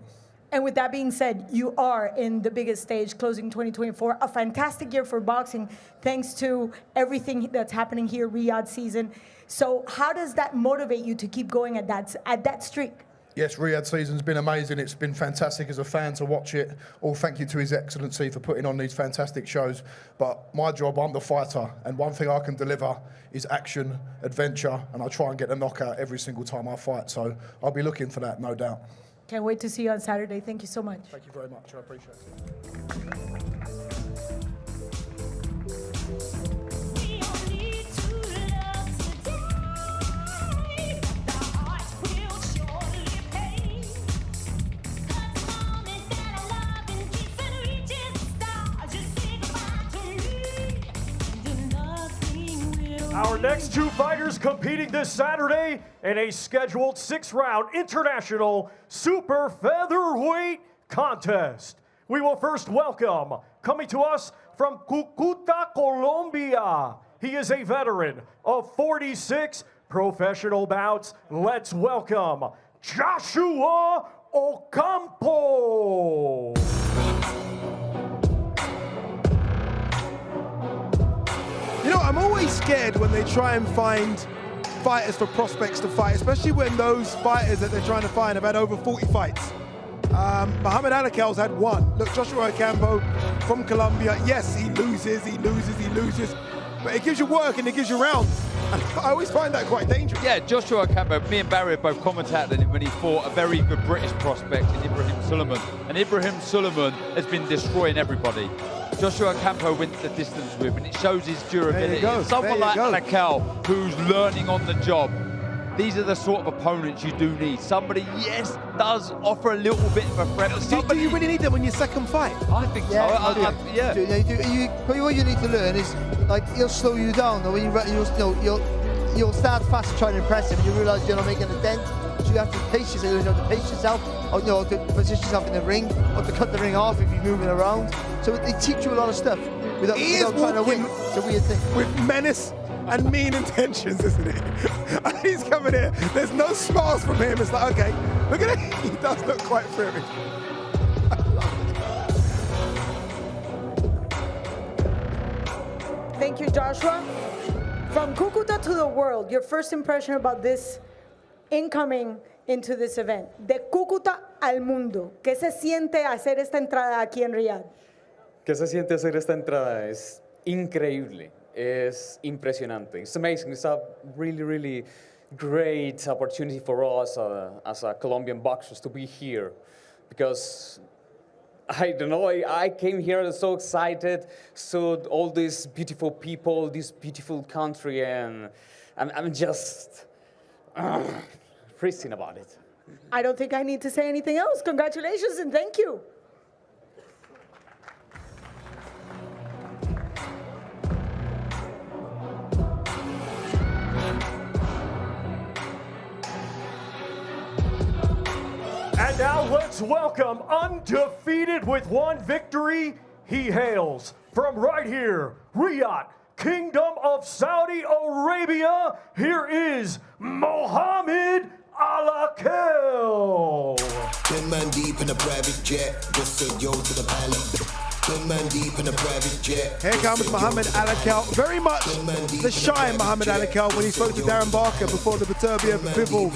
And with that being said, you are in the biggest stage, closing 2024, a fantastic year for boxing, thanks to everything that's happening here, Riyadh season. So how does that motivate you to keep going at that streak? Yes, Riyadh season's been amazing. It's been fantastic as a fan to watch it. All thank you to His Excellency for putting on these fantastic shows. But my job, I'm the fighter, and one thing I can deliver is action, adventure, and I try and get the knockout every single time I fight. So I'll be looking for that, no doubt. Can't wait to see you on Saturday. Thank you so much. Thank you very much. I appreciate it. Our next two fighters competing this Saturday in a scheduled 6-round international super featherweight contest. We will first welcome, coming to us from Cúcuta, Colombia. He is a veteran of 46 professional bouts. Let's welcome Joshua Ocampo. You know, I'm always scared when they try and find fighters for prospects to fight, especially when those fighters that they're trying to find have had over 40 fights. Muhammad Alakel's had one. Look, Joshua Ocampo from Colombia, yes, he loses, but it gives you work and it gives you rounds. And I always find that quite dangerous. Yeah, Joshua Ocampo, me and Barry both commentated on him when he fought a very good British prospect in Ibrahim Suleiman. And Ibrahim Suleiman has been destroying everybody. Joshua Ocampo went the distance with him, and it shows his durability. And someone like Alakel, who's learning on the job, these are the sort of opponents you do need. Somebody, yes, does offer a little bit of a threat. Do you really need them on your second fight? I think so. What you need to learn is, like, he'll slow you down. When you'll start fast and try to impress him, and you realise you're not making a dent. So you have to pace yourself. You have to pace yourself, or to position yourself in the ring, or to cut the ring off if you're moving around. So they teach you a lot of stuff without trying to win. It's a weird thing. With menace and mean intentions, isn't he? And he's coming here. There's no smiles from him. It's like, okay, look at it. He does look quite fearing. Thank you, Joshua. From Cúcuta to the world, your first impression about this incoming into this event. De Cúcuta al mundo. ¿Qué se siente hacer esta entrada aquí en Riyadh? ¿Qué se siente hacer esta entrada? Es increíble. Es impresionante. It's amazing. It's a really, really great opportunity for us as a Colombian boxers to be here, because I don't know, I came here so excited, so all these beautiful people, this beautiful country, and I'm just freezing about it. I don't think I need to say anything else. Congratulations and thank you. And now let's welcome, undefeated with one victory, he hails from right here, Riyadh, Kingdom of Saudi Arabia. Here is Mohammed Alakel. 10 man deep in a private jet, just said yo to the pilot. 10 man deep in a private jet. Here comes Muhammad Alakel, very much the shy Muhammad Alakel when he spoke to Darren Barker before the Beterbiev-Bivol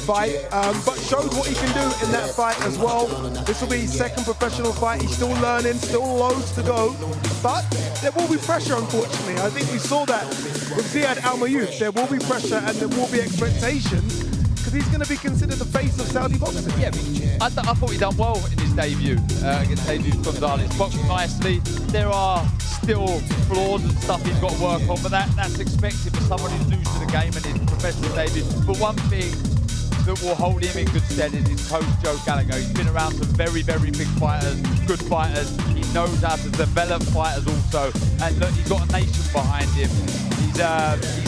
fight, but showed what he can do in that fight as well. This will be his second professional fight. He's still learning, still loads to go, but there will be pressure, unfortunately. I think we saw that with Ziad Al-Mayouf. There will be pressure and there will be expectations, because he's going to be considered the face of Saudi boxing. Yeah, I thought he done well in his debut against Jesus Gonzalez. Boxed nicely. There are still flaws and stuff he's got to work on, but that's expected for someone who's new to the game and his professional debut. But one thing that will hold him in good stead is his coach, Joe Gallagher. He's been around some very, very big fighters, good fighters. He knows how to develop fighters also. And look, he's got a nation behind him. He's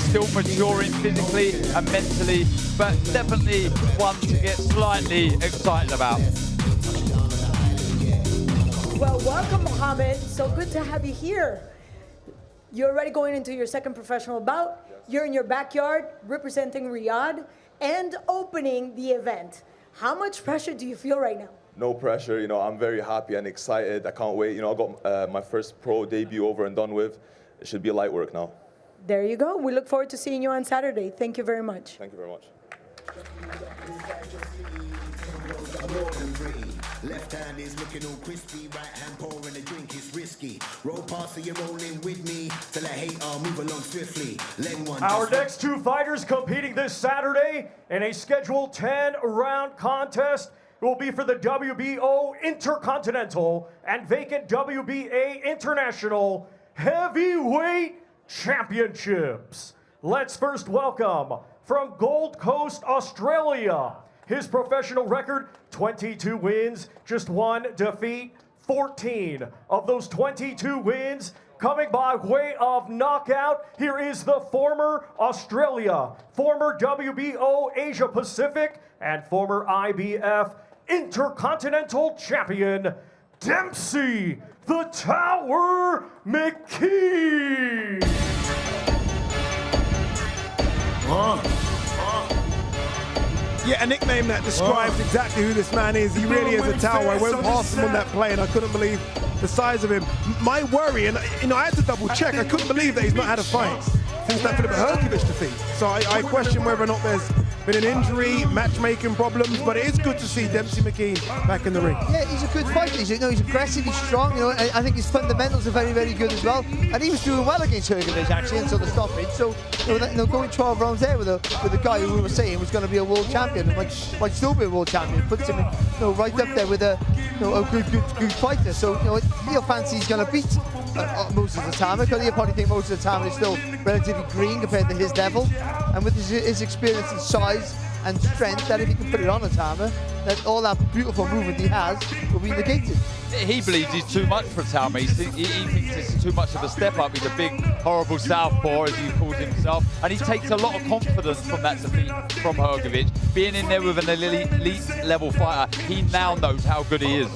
still maturing physically and mentally, but definitely one to get slightly excited about. Well, welcome, Mohammed. So good to have you here. You're already going into your second professional bout. You're in your backyard representing Riyadh and opening the event. How much pressure do you feel right now? No pressure, you know, I'm very happy and excited. I can't wait. You know, I got my first pro debut over and done with. It should be light work now. There you go. We look forward to seeing you on Saturday. Thank you very much. Thank you very much. Left hand is looking all crispy, right hand pouring a drink is risky. Roll past so you're rolling with me, till I hate I'll move along swiftly. Our next two fighters competing this Saturday in a scheduled 10-round contest will be for the WBO Intercontinental and vacant WBA International Heavyweight Championships. Let's first welcome, from Gold Coast, Australia, his professional record, 22 wins, just one defeat. 14 of those 22 wins Coming by way of knockout, here is the former Australia, former WBO Asia Pacific, and former IBF Intercontinental Champion, Dempsey the Tower McKean. Yeah, a nickname that describes exactly who this man is. He really is a tower. I went past him on that play and I couldn't believe the size of him. My worry, and I had to double check, I couldn't believe that he's not had a fight since that Filip Hrgović defeat. So I question whether or not there's been an injury, matchmaking problems, but it is good to see Dempsey McKean back in the ring. Yeah, he's a good fighter. He's aggressive, he's strong. I think his fundamentals are very, very good as well. And he was doing well against Hrgović actually until the stoppage. So going 12 rounds there with a guy who we were saying was going to be a world champion, and might still be a world champion, puts him right up there with a good fighter. So Leo fancy he's going to beat Moses Atama, because you probably think Moses Atama is still relatively green compared to his level, and with his experience and size and strength, that if he can put it on Atama, that all that beautiful movement he has will be negated. He believes he's too much for Atama. He thinks it's too much of a step up. He's a big, horrible southpaw, as he calls himself, and he takes a lot of confidence from that defeat from Hrgović. Being in there with an elite level fighter, he now knows how good he is.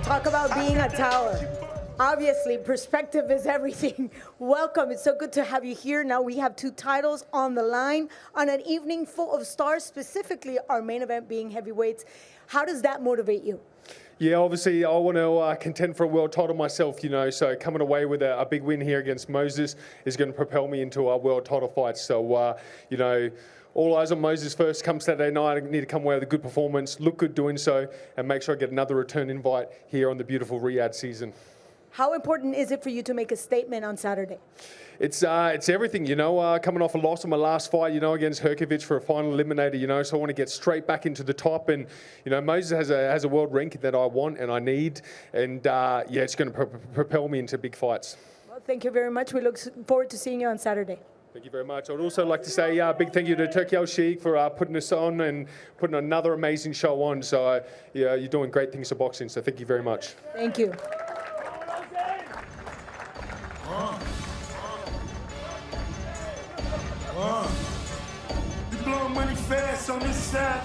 Talk about being a tower. Obviously, perspective is everything. Welcome. It's so good to have you here. Now we have 2 titles on the line on an evening full of stars, specifically our main event being heavyweights. How does that motivate you? Yeah, obviously I want to contend for a world title myself, so coming away with a big win here against Moses is going to propel me into a world title fight. So, all eyes on Moses first. Come Saturday night, I need to come away with a good performance, look good doing so, and make sure I get another return invite here on the beautiful Riyadh season. How important is it for you to make a statement on Saturday? It's everything, coming off a loss in my last fight, against Hrgović for a final eliminator, so I want to get straight back into the top. And, Moses has a world ranking that I want and I need. And, it's going to propel me into big fights. Well, thank you very much. We look forward to seeing you on Saturday. Thank you very much. I'd also like to say a big thank you to Turkey Usyk for putting us on and putting another amazing show on. So, you're doing great things for boxing, so thank you very much. Thank you. You blowing money fast on this side.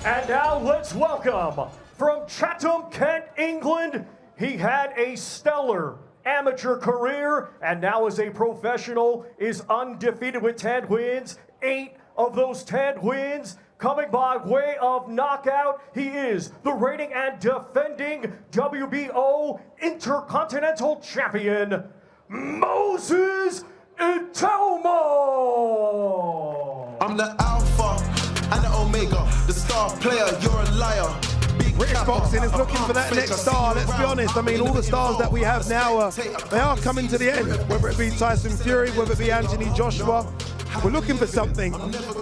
And now let's welcome, from Chatham, Kent, England, he had a stellar amateur career, and now as a professional is undefeated with 10 wins. 8 of those 10 wins coming by way of knockout. He is the reigning and defending WBO Intercontinental Champion, Moses Atama. I'm the Alpha and the Omega, the star player, you're a liar. British boxing is looking for that next star, let's be honest. I mean, all the stars that we have now, they are coming to the end, whether it be Tyson Fury, whether it be Anthony Joshua. We're looking for something.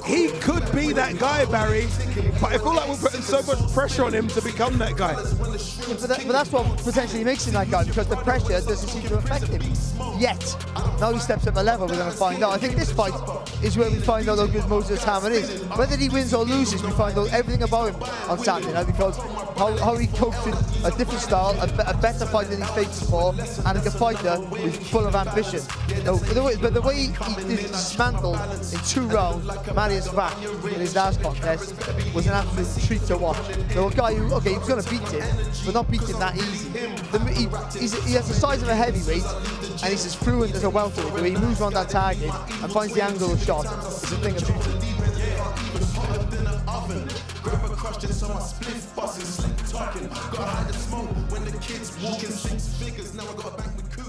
He could be that guy, Barry, but I feel like we're putting so much pressure on him to become that guy. Yeah, but that's what potentially makes him that guy, because the pressure doesn't seem to affect him yet. Now he steps up a level, we're going to find out. I think this fight is where we find out how good Moses Atama is. Whether he wins or loses, we find out everything about him on Saturday night, because how he copes with a different style, a better fight than he's faced before, and a fighter who's full of ambition. But the way he dismantled in 2 rounds Marius Vac in his last contest was an absolute treat to watch. So a guy who, okay, he was going to beat him, but not beat him that easy. He has the size of a heavyweight, and he's as fluent as a welterweight. The way he moves around that target and finds the angle of shot is a thing of beauty.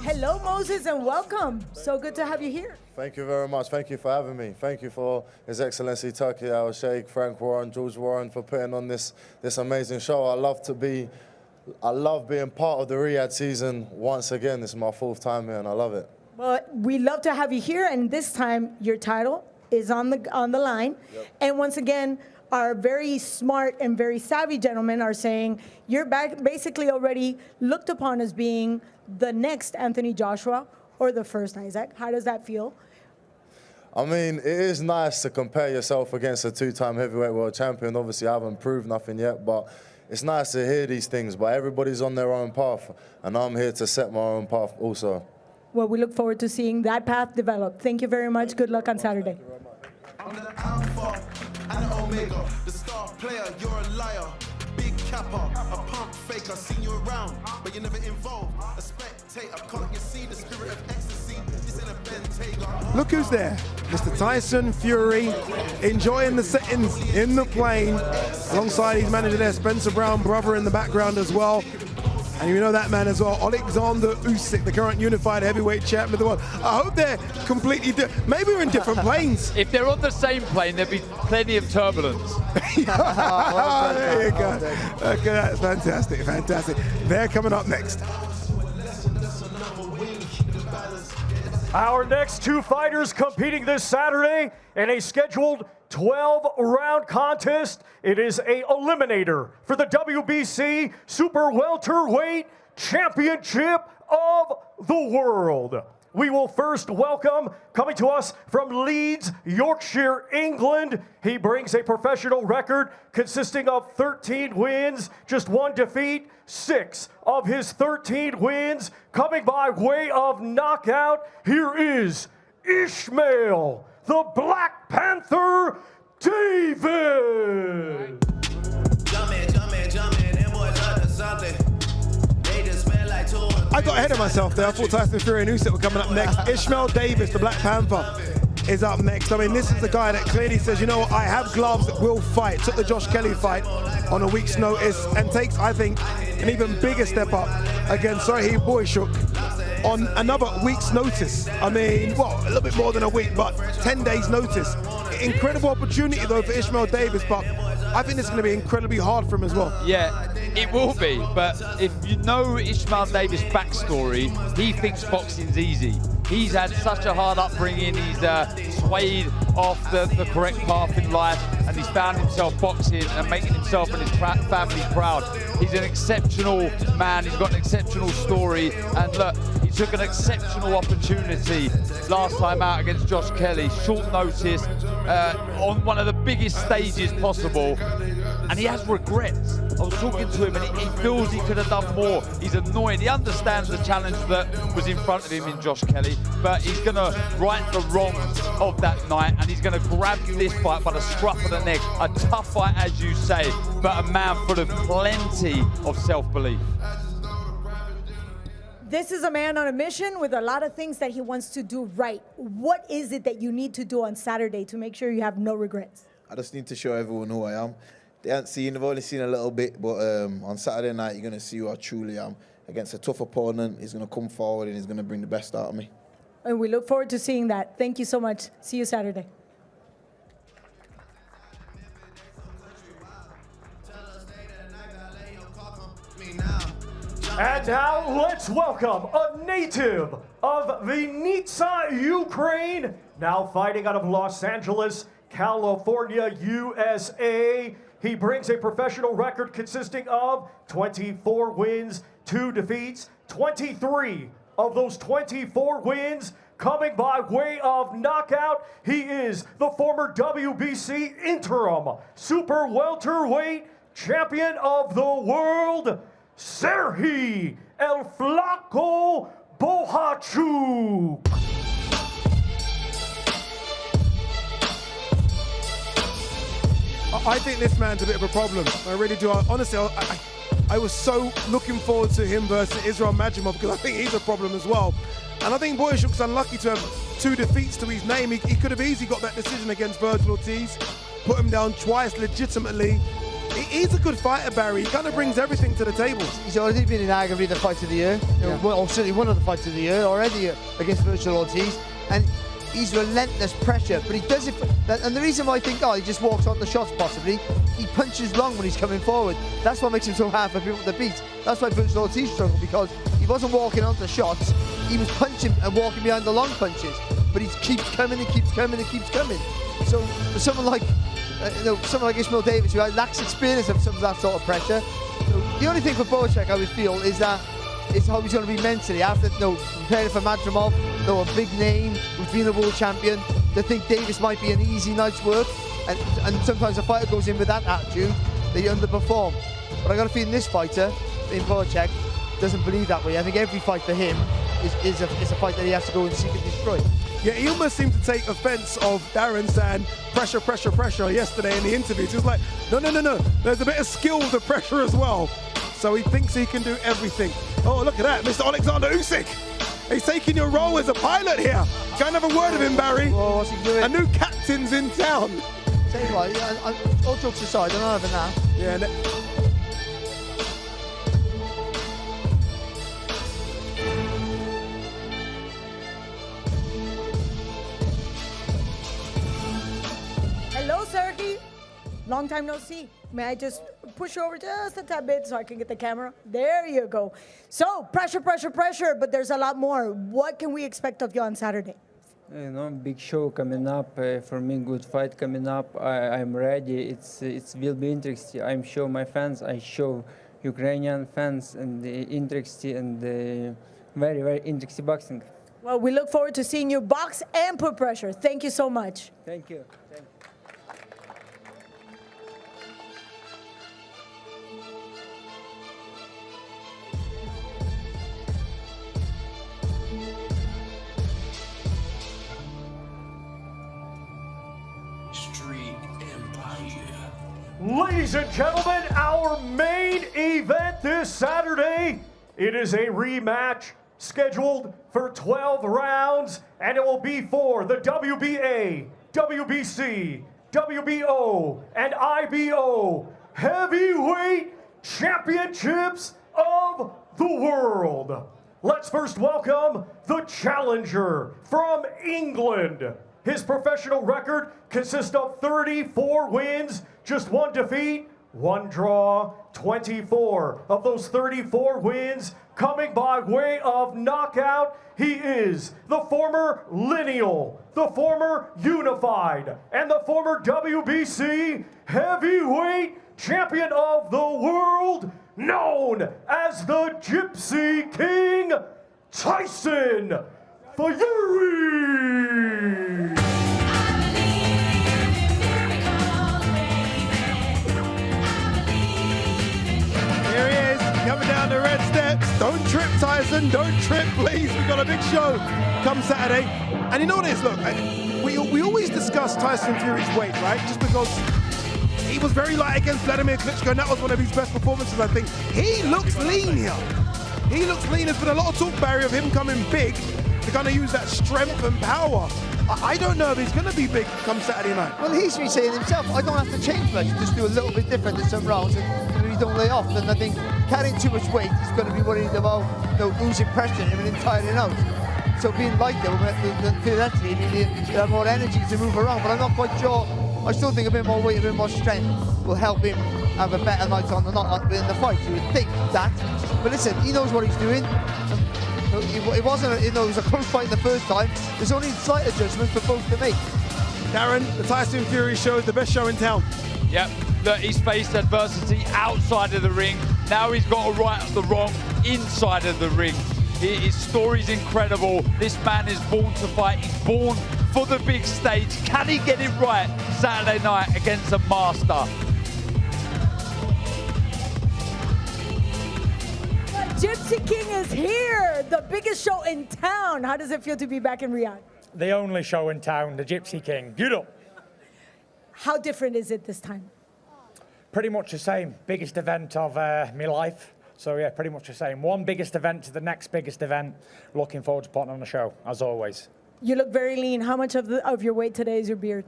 Hello, Moses, and welcome. So good to have you here. Thank you very much. Thank you for having me. Thank you for His Excellency Turkey Al-Sheikh, Frank Warren, George Warren for putting on this amazing show. I love being part of the Riyadh season once again. This is my 4th time here, and I love it. Well, we love to have you here, and this time your title is on the line. Yep. And once again, our very smart and very savvy gentlemen are saying you're basically already looked upon as being the next Anthony Joshua or the first Isaac. How does that feel? I mean, it is nice to compare yourself against a two-time heavyweight world champion. Obviously, I haven't proved nothing yet, but it's nice to hear these things. But everybody's on their own path, and I'm here to set my own path also. Well, we look forward to seeing that path develop. Thank you very much. Good luck on Saturday. I'm the alpha and the omega, the star player, you're a liar. Big capper, a pump faker, seen you around, but you're never involved. A spectator, can't you see the spirit of ecstasy? This ain't a Bentayga. Look who's there. Mr. Tyson Fury enjoying the settings in the plane alongside his manager there, Spencer Brown, brother in the background as well. And you know that man as well, Alexander Usyk, the current unified heavyweight champion of the world. I hope they're completely different. Maybe we're in different planes. If they're on the same plane, there'd be plenty of turbulence. There you go. Okay, that's fantastic, fantastic. They're coming up next. Our next two fighters competing this Saturday in a scheduled 12-round contest. It is a eliminator for the WBC Super Welterweight Championship of the World. We will first welcome, coming to us from Leeds, Yorkshire, England. He brings a professional record consisting of 13 wins, just 1 defeat. 6 of his 13 wins coming by way of knockout. Here is Ishmael, the Black Panther, David. I got ahead of myself there. I thought Tyson Fury and Usyk were coming up next. Ishmael Davis, the Black Panther, is up next. I mean, this is the guy that clearly says, you know what, I have gloves that will fight. Took the Josh Kelly fight on a week's notice and takes, I think, an even bigger step up against Serhiy Boychuk on another week's notice. I mean, well, a little bit more than a week, but 10 days notice. Incredible opportunity, though, for Ishmael Davis, but I think it's going to be incredibly hard for him as well. Yeah, it will be, but if you know Ishmael Davis' backstory, he thinks boxing's easy. He's had such a hard upbringing, he's swayed off the correct path in life, and he's found himself boxing and making himself and his family proud. He's an exceptional man, he's got an exceptional story, and look, he took an exceptional opportunity last time out against Josh Kelly, short notice, on one of the biggest stages possible, and he has regrets. I was talking to him and he feels he could have done more. He's annoyed. He understands the challenge that was in front of him in Josh Kelly, but he's going to right the wrongs of that night, and he's going to grab this fight by the scruff of the neck. A tough fight, as you say, but a man full of plenty of self-belief. This is a man on a mission with a lot of things that he wants to do right. What is it that you need to do on Saturday to make sure you have no regrets? I just need to show everyone who I am. They've only seen a little bit, but on Saturday night, you're going to see who I truly am. Against a tough opponent, he's going to come forward and he's going to bring the best out of me. And we look forward to seeing that. Thank you so much. See you Saturday. And now let's welcome a native of Vinnytsia, Ukraine, now fighting out of Los Angeles, California, USA. He brings a professional record consisting of 24 wins, 2 defeats, 23 of those 24 wins coming by way of knockout. He is the former WBC interim super welterweight champion of the world, Serhiy El Flaco Bohachuk. I think this man's a bit of a problem. I really do. Honestly, I was so looking forward to him versus Israel Majimov because I think he's a problem as well. And I think Boychuk's unlucky to have 2 defeats to his name. He could have easily got that decision against Virgil Ortiz, put him down twice legitimately. He's a good fighter, Barry. He kind of brings everything to the table. He's already been in arguably the fight of the year, or certainly one of the fights of the year already against Virgil Ortiz. And he's relentless pressure, but he does it. And the reason why I think, he just walks on the shots possibly, he punches long when he's coming forward. That's what makes him so hard for people to beat. That's why Virgil Ortiz struggled, because he wasn't walking onto shots, he was punching and walking behind the long punches. But he keeps coming and keeps coming and keeps coming. So for someone like Ishmael Davis, who lacks experience of some of that sort of pressure, the only thing for Bohachuk I would feel is how he's going to be mentally after preparing for Majimov. though a big name who's been a world champion, to think Davis might be an easy night's work, and sometimes a fighter goes in with that attitude, they underperform. But I got a feeling this fighter, in Usyk, doesn't believe that way. I think every fight for him is a fight that he has to go and seek and destroy. Yeah, he almost seemed to take offense of Darren saying pressure, pressure, pressure yesterday in the interviews. He was like, no, no, no, no. There's a bit of skill with the pressure as well. So he thinks he can do everything. Oh, look at that, Mr. Alexander Usyk. He's taking your role as a pilot here. Can't have a word of him, Barry. Oh, what's he doing? A new captain's in town. Tell you what, all jokes aside, I don't have enough. Yeah. Hello, Sergey. Long time no see. May I just push over just a tad bit so I can get the camera? There you go. So, pressure, pressure, pressure, but there's a lot more. What can we expect of you on Saturday? You know, big show coming up for me. Good fight coming up. I'm ready. It will be interesting. I'm sure my fans. I show Ukrainian fans and interesting and very, very interesting boxing. Well, we look forward to seeing you box and put pressure. Thank you so much. Thank you. Ladies and gentlemen, our main event this Saturday, it is a rematch scheduled for 12 rounds, and it will be for the WBA, WBC, WBO, and IBO Heavyweight Championships of the World. Let's first welcome the challenger from England. His professional record consists of 34 wins, just 1 defeat, 1 draw, 24 of those 34 wins coming by way of knockout. He is the former Lineal, the former Unified, and the former WBC Heavyweight Champion of the World, known as the Gypsy King, Tyson Fury. Here he is, coming down the red steps. Don't trip, Tyson, don't trip, please. We've got a big show come Saturday. And you know what it is, look, we always discuss Tyson Fury's weight, right? Just because he was very light against Vladimir Klitschko, and that was one of his best performances, I think. He looks lean here. He looks lean. There's been a lot of talk, Barry, of him coming big to kind of use that strength and power. I don't know if he's going to be big come Saturday night. Well, he's been saying himself, I don't have to change much, just do a little bit different in some rounds, and he don't lay off. And I think carrying too much weight, he's going to be worried about losing pressure him and tiring out. So being lighter, theoretically, he'll have more energy to move around, but I'm not quite sure. I still think a bit more weight, a bit more strength will help him have a better night on in the fight. You would think that. But listen, he knows what he's doing. It wasn't, it was a close fight the first time. There's only slight adjustments for both to make. Darren, the Tyson Fury show is the best show in town. Yep, look, he's faced adversity outside of the ring. Now he's got to right the wrong inside of the ring. His story's incredible. This man is born to fight. He's born for the big stage. Can he get it right Saturday night against a master? Gypsy King is here, the biggest show in town. How does it feel to be back in Riyadh? The only show in town, the Gypsy King. Get up. How different is it this time? Pretty much the same. Biggest event of my life. So yeah, pretty much the same. One biggest event to the next biggest event. Looking forward to putting on the show, as always. You look very lean. How much of your weight today is your beard?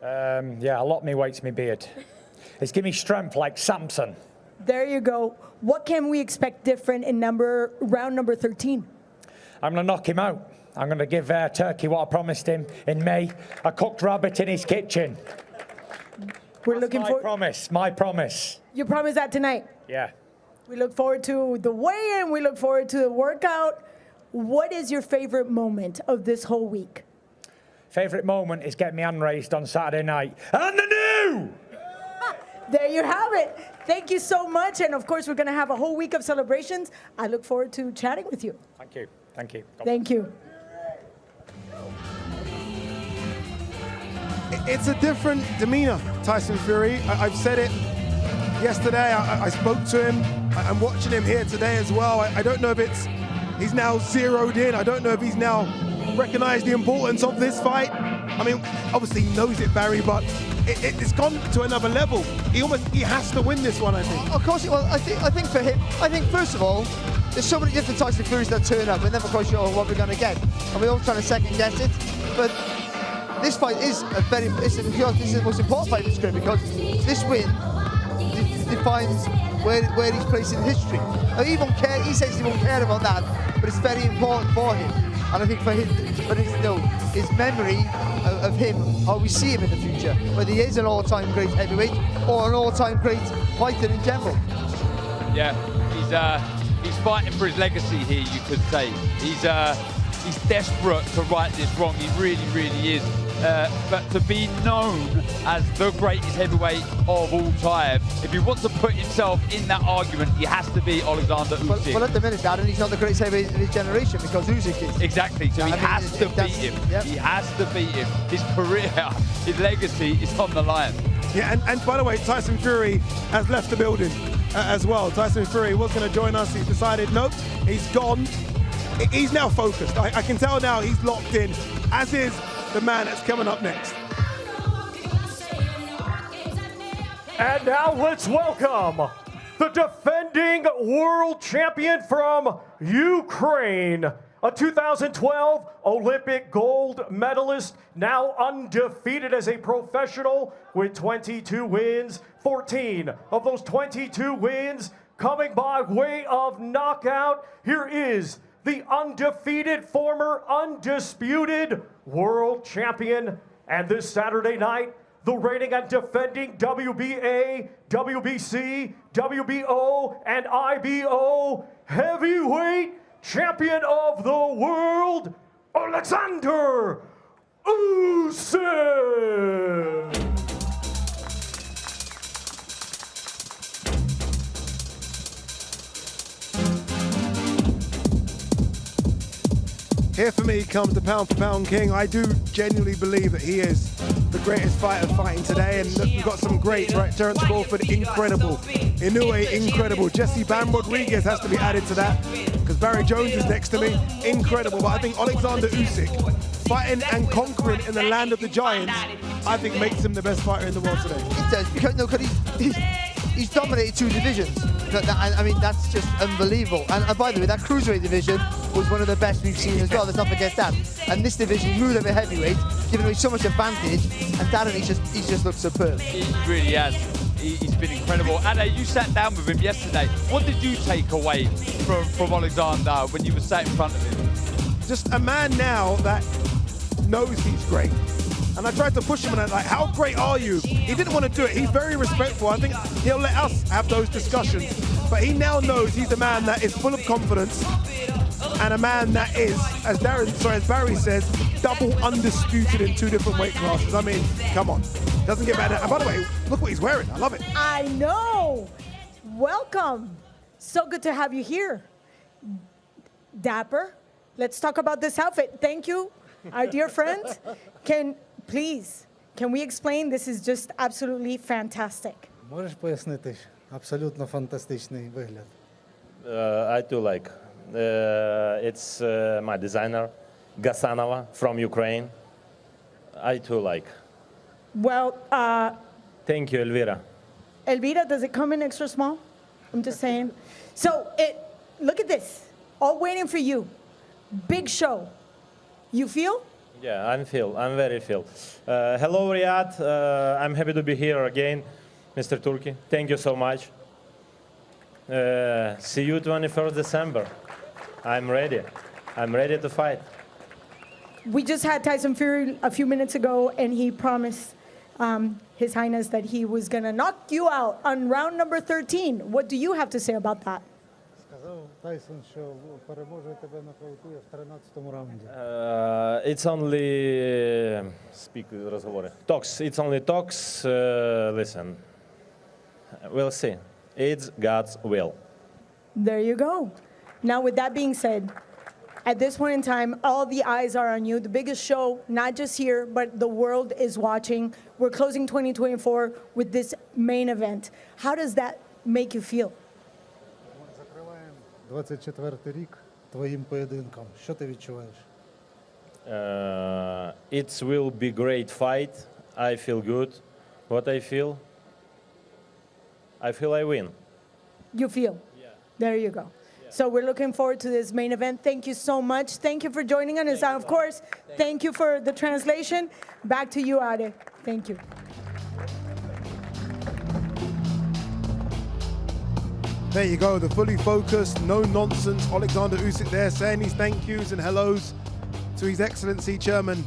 Yeah, a lot of my weight's my beard. It's giving me strength like Samson. There you go. What can we expect different in round number 13? I'm going to knock him out. I'm going to give Turkey what I promised him in May, a cooked rabbit in his kitchen. We're looking for my promise. You promise that tonight? Yeah. We look forward to the weigh-in. We look forward to the workout. What is your favorite moment of this whole week? Favorite moment is getting my hand raised on Saturday night. And the new! There you have it. Thank you so much. And of course, we're going to have a whole week of celebrations. I look forward to chatting with you. Thank you. Thank you. Thank you. it's a different demeanor, Tyson Fury. I've said it yesterday. I spoke to him. I'm watching him here today as well. I don't know if he's now zeroed in. I don't know if he's now recognized the importance of this fight. I mean, obviously he knows it, Barry, but it's gone to another level. He has to win this one, I think. Of course, well, I think for him, first of all, there's so many different Tyson Furies that turn up. We're never quite sure what we're going to get, and we're all trying to second guess it. But this fight is this is the most important fight in his career, because this win defines where he's placed in history. Now, he says he won't care about that, but it's very important for him. And I think for his memory of him, how we see him in the future, whether he is an all-time great heavyweight or an all-time great fighter in general. Yeah, he's fighting for his legacy here, you could say. He's desperate to right this wrong. He really, really is. But to be known as the greatest heavyweight of all time, if he wants to put himself in that argument, he has to be Alexander Usyk. Well, at the minute, Darren, he's not the greatest heavyweight in his generation, because Usyk is. Exactly, so he has to beat him. Yep. He has to beat him. His career, his legacy is on the line. Yeah, and by the way, Tyson Fury has left the building as well. Tyson Fury was going to join us. He's decided, nope, he's gone. He's now focused. I can tell now he's locked in, as is the man that's coming up next. And now let's welcome the defending world champion from Ukraine, a 2012 Olympic gold medalist, now undefeated as a professional with 22 wins, 14 of those 22 wins coming by way of knockout. Here is the undefeated, former undisputed world champion. And this Saturday night, the reigning and defending WBA, WBC, WBO, and IBO heavyweight champion of the world, Alexander Usyk. Here for me comes the pound-for-pound king. I do genuinely believe that he is the greatest fighter fighting today, and look, we've got some greats, right? Terence Crawford, incredible. Inoue, incredible. Jesse Bam Rodriguez has to be added to that, because Barry Jones is next to me, incredible. But I think Alexander Usyk, fighting and conquering in the land of the giants, I think makes him the best fighter in the world today. It does, because he's dominated two divisions. I mean, that's just unbelievable. And by the way, that cruiserweight division was one of the best we've seen as well. Let's not forget that. And this division, he moved over heavyweight, giving away so much advantage. And Darren, he just looks superb. He really has. He's been incredible. Anna, you sat down with him yesterday. What did you take away from Alexander when you were sat in front of him? Just a man now that knows he's great. And I tried to push him and like, how great are you? He didn't want to do it. He's very respectful. I think he'll let us have those discussions. But he now knows he's a man that is full of confidence and a man that is, as Barry says, double undisputed in two different weight classes. I mean, come on. Doesn't get better. And by the way, look what he's wearing. I love it. I know. Welcome. So good to have you here. Dapper, let's talk about this outfit. Thank you, our dear friend. Can we explain? This is just absolutely fantastic. Можеш пояснити? Абсолютно фантастичний вигляд. I do like. It's my designer, Gasanova from Ukraine. I too like. Well, Thank you, Elvira. Elvira, does it come in extra small? I'm just saying. So, look at this. All waiting for you. Big show. You feel? Yeah, I'm very feel. Hello, Riyadh. I'm happy to be here again, Mr. Turki. Thank you so much. See you 21st December. I'm ready. I'm ready to fight. We just had Tyson Fury a few minutes ago, and he promised His Highness that he was going to knock you out on round number 13. What do you have to say about that? Сказав Тайсон, що переможе тебе нокаутує в 13-му раунді. It's only розговори. Talks. It's only talks. Listen. We'll see. It's God's will. There you go. Now, with that being said, At this point in time, all the eyes are on you. The biggest show, not just here, but the world is watching. We're closing 2024 with this main event. How does that make you feel? Закриваємо 24-й рік твоїм поєдинком. Що ти відчуваєш? It will be great fight. I feel good. What I feel I win. You feel? Yeah. There you go. So we're looking forward to this main event. Thank you so much. Thank you for joining us. And of course, thank you for the translation. Back to you, Ade. Thank you. There you go, the fully focused, no nonsense Alexander Usyk there saying his thank yous and hellos to His Excellency Chairman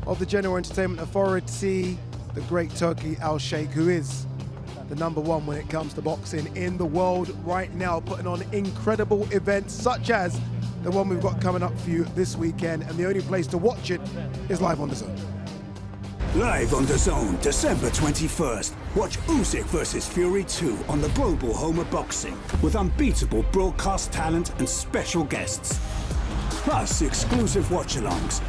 of the General Entertainment Authority, the great Turki Al-Sheikh, who is the #1 when it comes to boxing in the world right now, putting on incredible events such as the one we've got coming up for you this weekend, and the only place to watch it is live on DAZN. Live on DAZN, December 21st. Watch Usyk vs Fury 2 on the global home of boxing with unbeatable broadcast talent and special guests. Plus exclusive watch-alongs.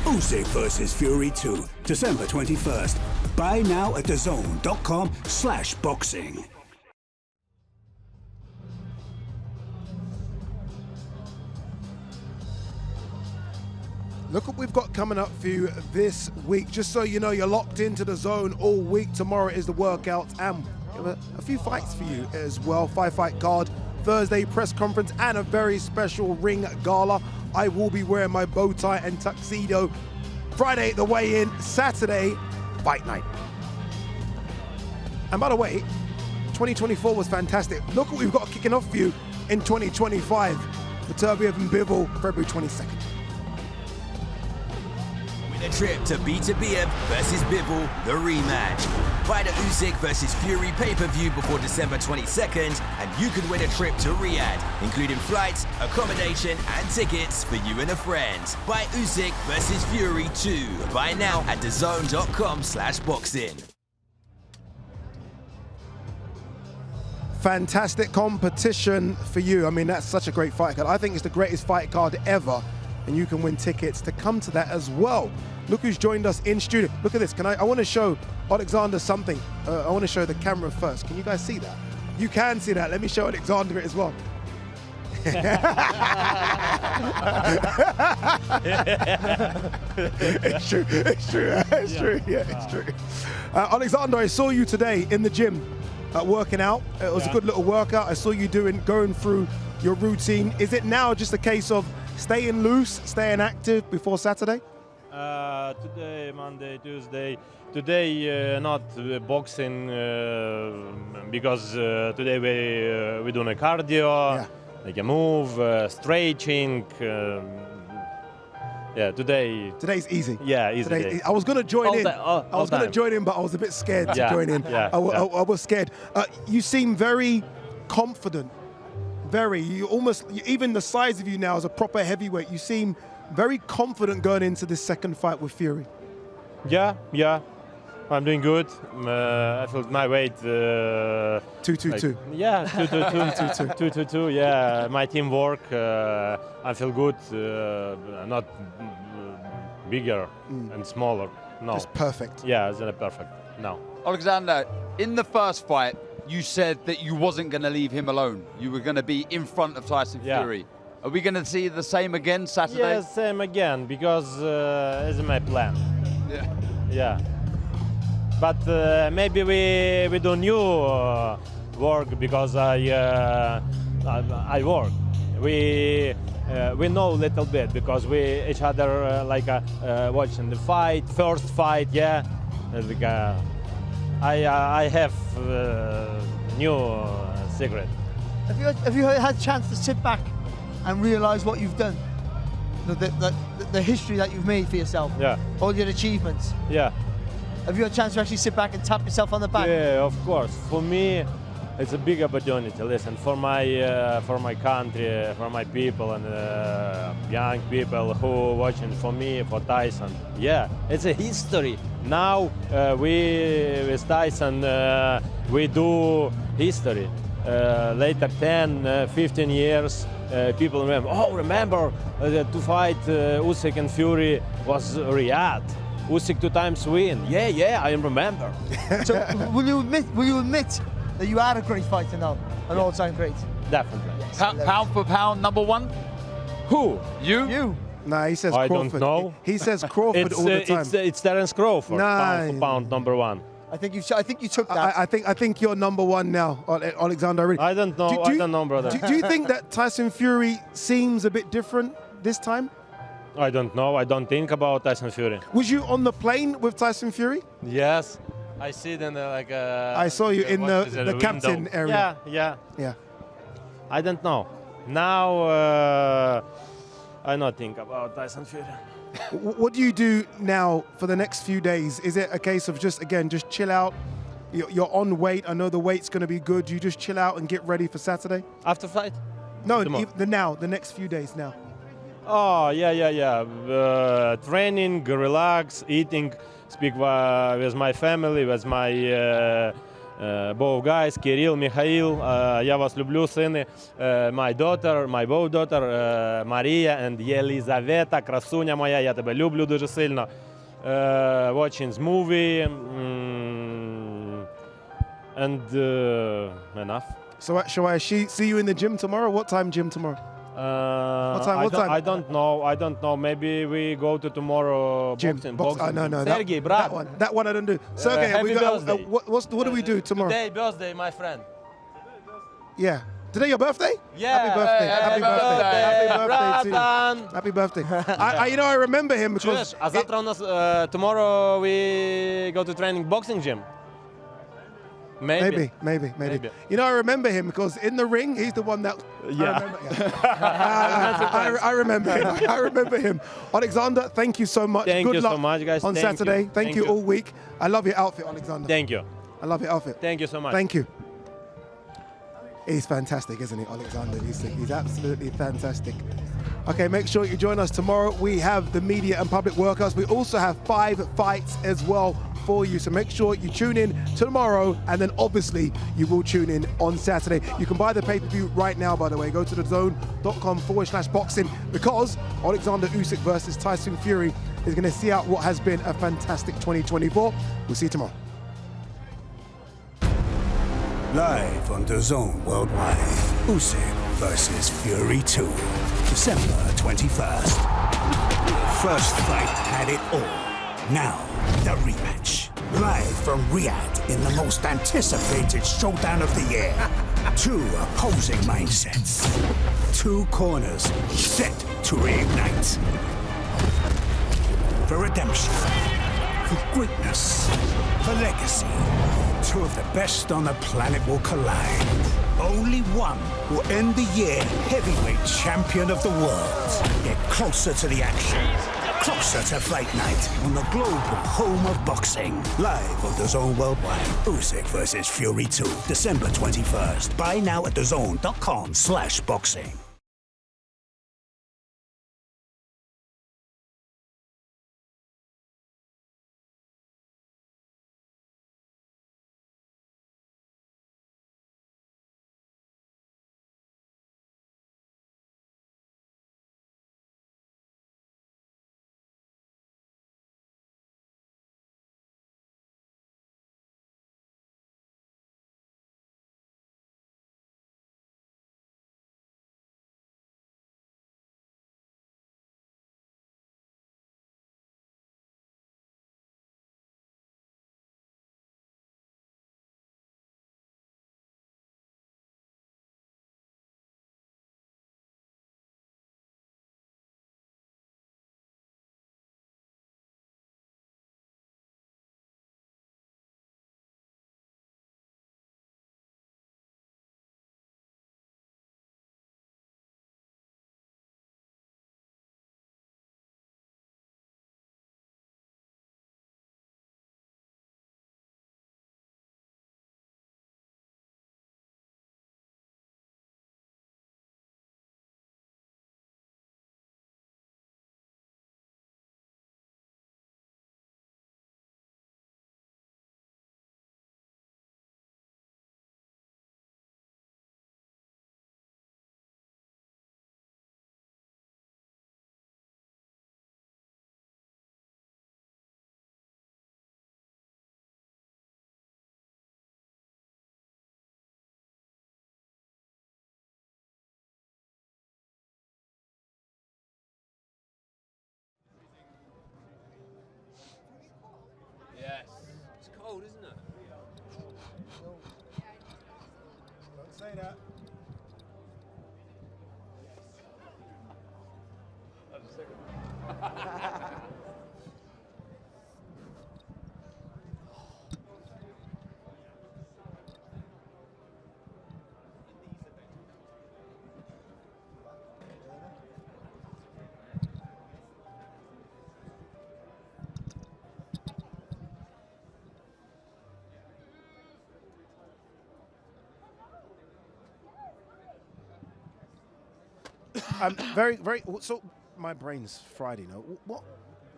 Usyk vs Fury 2, December 21st. Buy now at DAZN.com/boxing. Look what we've got coming up for you this week. Just so you know, you're locked into the zone all week. Tomorrow is the workout, and we have a few fights for you as well. 5-fight card, Thursday press conference, and a very special ring gala. I will be wearing my bow tie and tuxedo. Friday, the weigh-in. Saturday, fight night. And by the way, 2024 was fantastic. Look what we've got kicking off for you in 2025. Beterbiev and Bivol, February 22nd. A trip to Beterbiev versus Bivol, the rematch. Buy the Usyk vs Fury pay-per-view before December 22nd, and you could win a trip to Riyadh, including flights, accommodation, and tickets for you and a friend. Buy Usyk vs Fury 2. Buy now at DAZN.com/boxing. Fantastic competition for you. I mean, that's such a great fight card. I think it's the greatest fight card ever, and you can win tickets to come to that as well. Look who's joined us in studio. Look at this. I want to show Alexander something. I want to show the camera first. Can you guys see that? You can see that. Let me show Alexander it as well. It's true. It's true. It's true. Yeah, it's true. Alexander, I saw you today in the gym working out. It was a good little workout. I saw you going through your routine. Is it now just a case of staying loose, staying active before Saturday? Today, Monday, Tuesday. Today, not boxing because today we doing a cardio, like a move, stretching. Yeah, today's easy. Yeah, easy. I was gonna join in. I was gonna join in, but I was a bit scared to join in. I was scared. You seem very confident. You almost, even the size of you now as a proper heavyweight, you seem very confident going into this second fight with Fury. Yeah. I'm doing good. I feel my weight. 222. Yeah, 222. Yeah, my teamwork. I feel good. Not bigger and smaller. No. Just perfect. Yeah, it's perfect. No. Alexander, in the first fight, you said that you wasn't going to leave him alone. You were going to be in front of Tyson Fury. Are we going to see the same again Saturday? Yeah, same again, because it's my plan. Yeah. But maybe we do new work because I work. We know a little bit because we each other watching the fight, first fight. Yeah, like, I have new secret. Have you had a chance to sit back and realise what you've done? The history that you've made for yourself. Yeah. All your achievements. Yeah. Have you had a chance to actually sit back and tap yourself on the back? Yeah, of course. For me, it's a big opportunity. Listen, for my country, for my people and young people who watching for me, for Tyson. Yeah, it's a history. Now we with Tyson we do history. Later 10, 15 years people remember. Oh, remember to fight Usyk and Fury was Riyadh. Usyk 2 times win. Yeah, I remember. So will you admit that you are a great fighter now, an all-time great? Definitely. Yes, Pound for pound, number one? Who? You? Nah, he says I Crawford. don't know. He says Crawford all the time. It's Terence Crawford, Nah. pound for pound, number one. I think you took that. I think you're number one now, Alexander. I don't know. I don't know, brother. Do you think that Tyson Fury seems a bit different this time? I don't know. I don't think about Tyson Fury. Was you on the plane with Tyson Fury? Yes. I see them I saw you in the captain area. Yeah. I don't know. Now I not think about Tyson Fury. What do you do now for the next few days? Is it a case of just chill out? You're on weight. I know the weight's going to be good. You just chill out and get ready for Saturday? After fight? No, the next few days now. Oh, yeah. Training, relax, eating, speak with my family, with my both guys, Кирилл, Михаил, я вас люблю, сыны, my both daughter, Мария and Елизавета, красуня моя, я тебе люблю дуже сильно. Watching the movie and enough. So shall I see you in the gym tomorrow? What time gym tomorrow? What time? I don't know. Maybe we go to tomorrow gym. Boxing. No. Sergey, bravo. That one I don't do. Sergey, happy birthday. What do we do tomorrow? Today, birthday, my friend. Yeah. Today your birthday? Yeah. Happy birthday to you. Bratан. Happy birthday. I remember him because... А завтра у нас, tomorrow we go to training boxing gym. Maybe. I remember him because in the ring, he's the one that... Yeah. I remember him. I remember him. Alexander, thank you so much. Thank Good you luck so much, guys. on Thank Saturday. you. Thank you all week. I love your outfit, Alexander. Thank you. I love your outfit. Thank you so much. Thank you. He's fantastic, isn't he, Alexander Usyk? He's absolutely fantastic. Okay, make sure you join us tomorrow. We have the media and public workouts. We also have 5 fights as well for you. So make sure you tune in tomorrow, and then obviously you will tune in on Saturday. You can buy the pay-per-view right now, by the way. Go to thezone.com/boxing because Alexander Usyk versus Tyson Fury is going to see out what has been a fantastic 2024. We'll see you tomorrow. Live on the Zone Worldwide, Usyk versus Fury 2, December 21st. The first fight had it all. Now, the rematch. Live from Riyadh in the most anticipated showdown of the year. 2 opposing mindsets. 2 corners set to reignite. For redemption. For greatness. For legacy. 2 of the best on the planet will collide. Only one will end the year heavyweight champion of the world. Get closer to the action. Closer to fight night on the global home of boxing. Live on the Zone Worldwide. Usyk versus Fury 2, December 21st. Buy now at thezone.com/boxing. Say that. Very. So my brain's fried. You know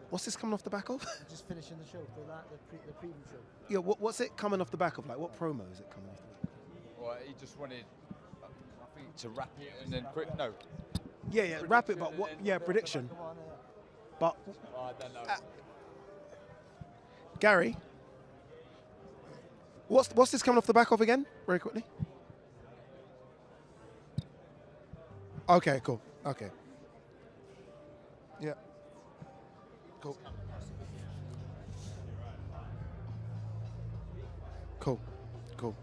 what's this coming off the back of? Just finishing the show, the preview show. Yeah. What's it coming off the back of? Like what promo is it coming off the back of? Well, he just wanted, I think, to wrap it and then quick. No. Yeah. Wrap it. But what? Yeah. Prediction. But I don't know. Gary, what's this coming off the back of again? Very quickly. Okay, cool. Okay. Yeah. Cool. Cool. Cool.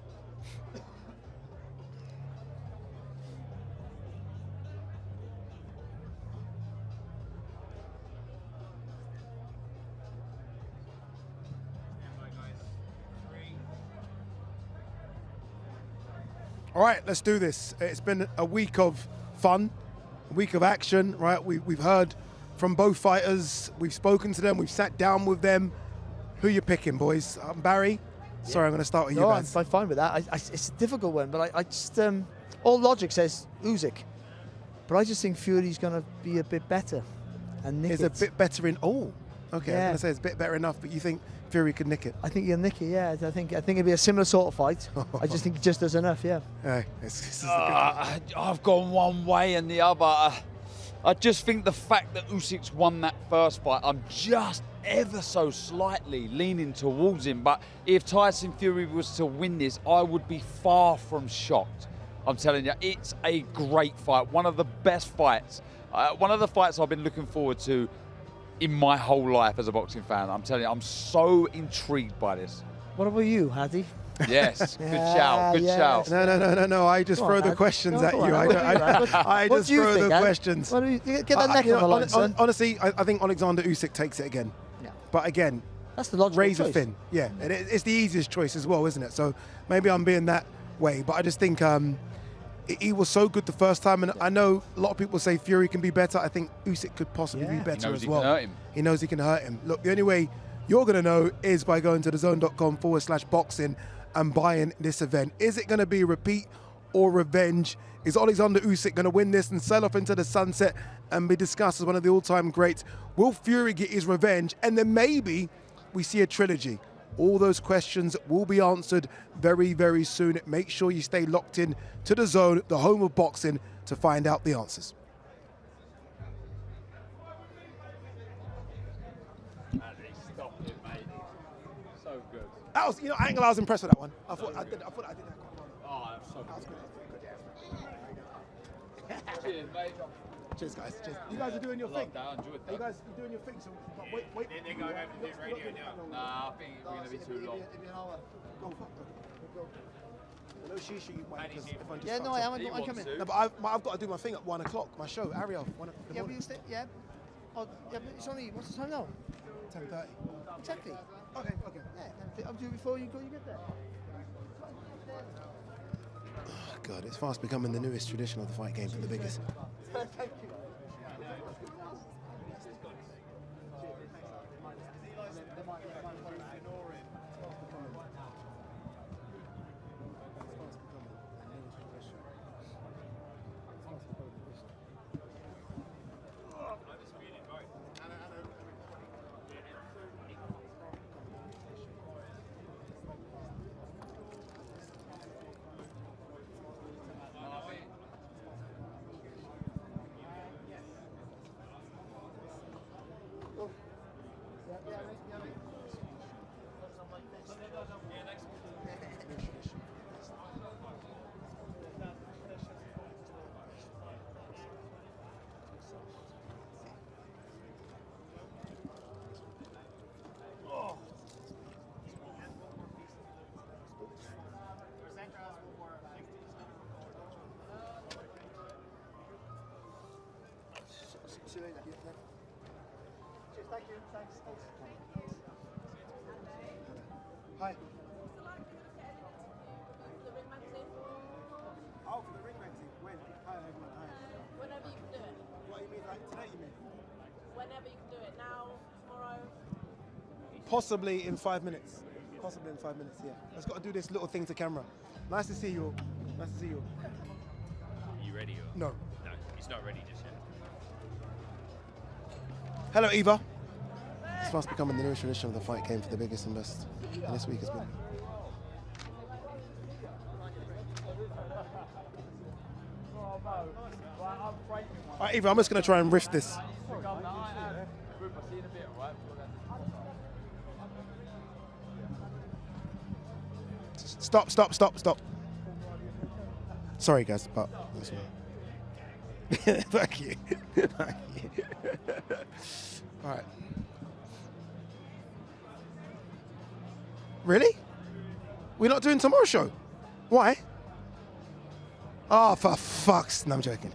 All right, let's do this. It's been a week of fun, a week of action, right? We've heard from both fighters. We've spoken to them. We've sat down with them. Who you picking, boys? Barry? Sorry, I'm going to start with you, No, guys. I'm fine with that. It's a difficult one, but I just, all logic says Usyk. But I just think Fury's going to be a bit better and nick It's it. a bit better in all. Okay, Yeah. I was going to say it's a bit better enough, but you think Fury could nick it? I think he'll nick it, yeah. I think it'll be a similar sort of fight. I just think he just does enough, yeah. Hey, I've gone one way and the other. I just think the fact that Usyk's won that first fight, I'm just ever so slightly leaning towards him. But if Tyson Fury was to win this, I would be far from shocked. I'm telling you, it's a great fight. One of the best fights. One of the fights I've been looking forward to in my whole life as a boxing fan. I'm telling you, I'm so intrigued by this. What about you, Hadi? Yes, good shout, good shout. No. I just throw the questions at you. I just throw the questions. What do you get that neck on the line, son? Honestly, I think Alexander Usyk takes it again. Yeah. But again, that's the logical razor choice. thin. Yeah, and it's the easiest choice as well, isn't it? So maybe I'm being that way, but I just think he was so good the first time, and I know a lot of people say Fury can be better. I think Usyk could possibly be better as well. He knows he can hurt him. Look, the only way you're going to know is by going to thezone.com/boxing and buying this event. Is it going to be repeat or revenge? Is Alexander Usyk going to win this and sail off into the sunset and be discussed as one of the all-time greats? Will Fury get his revenge? And then maybe we see a trilogy. All those questions will be answered very, very soon. Make sure you stay locked in to The Zone, the home of boxing, to find out the answers. Stop it, mate. So good. That was, I ain't gonna lie, I was impressed with that one. I thought I did that quite well. Oh, that was so good. Cheers, mate. Cheers, guys. Cheers. You guys are doing your thing. I enjoyed that. You guys are doing your thing. So wait. They're going over to do radio now. Nah, I think we're going to be too long. No shisha you might. Yeah, no, I am. I'm coming. No, but I've got to do my thing at 1 o'clock. My show, Ariel. 1 o'clock. Yeah, but you stay. Yeah. Oh, yeah, but it's only. What's the time now? 10:30. Exactly. Okay. Yeah, I'll do it before you get there. Oh, God, it's fast becoming the newest tradition of the fight game for the biggest. Thank you. see you later. Cheers, thank you. Thanks. Hi. Oh, for the ring renting. When? Hi, everyone. Hi. Whenever you can do it. What you mean, like today? You mean? Whenever you can do it. Now, tomorrow. Possibly in 5 minutes. Possibly in 5 minutes. Yeah. I just got to do this little thing to camera. Nice to see you all. Nice to see you all. Are you ready? Or? No. No, he's not ready just yet. Hello, Eva. It's fast becoming the newest tradition of the fight game for the biggest and best. And this week has been. All right, Eva, I'm just going to try and riff this. Stop. Sorry, guys, but... Thank you. Thank you. All right. Really? We're not doing tomorrow's show? Why? Oh, for fuck's... No, I'm joking.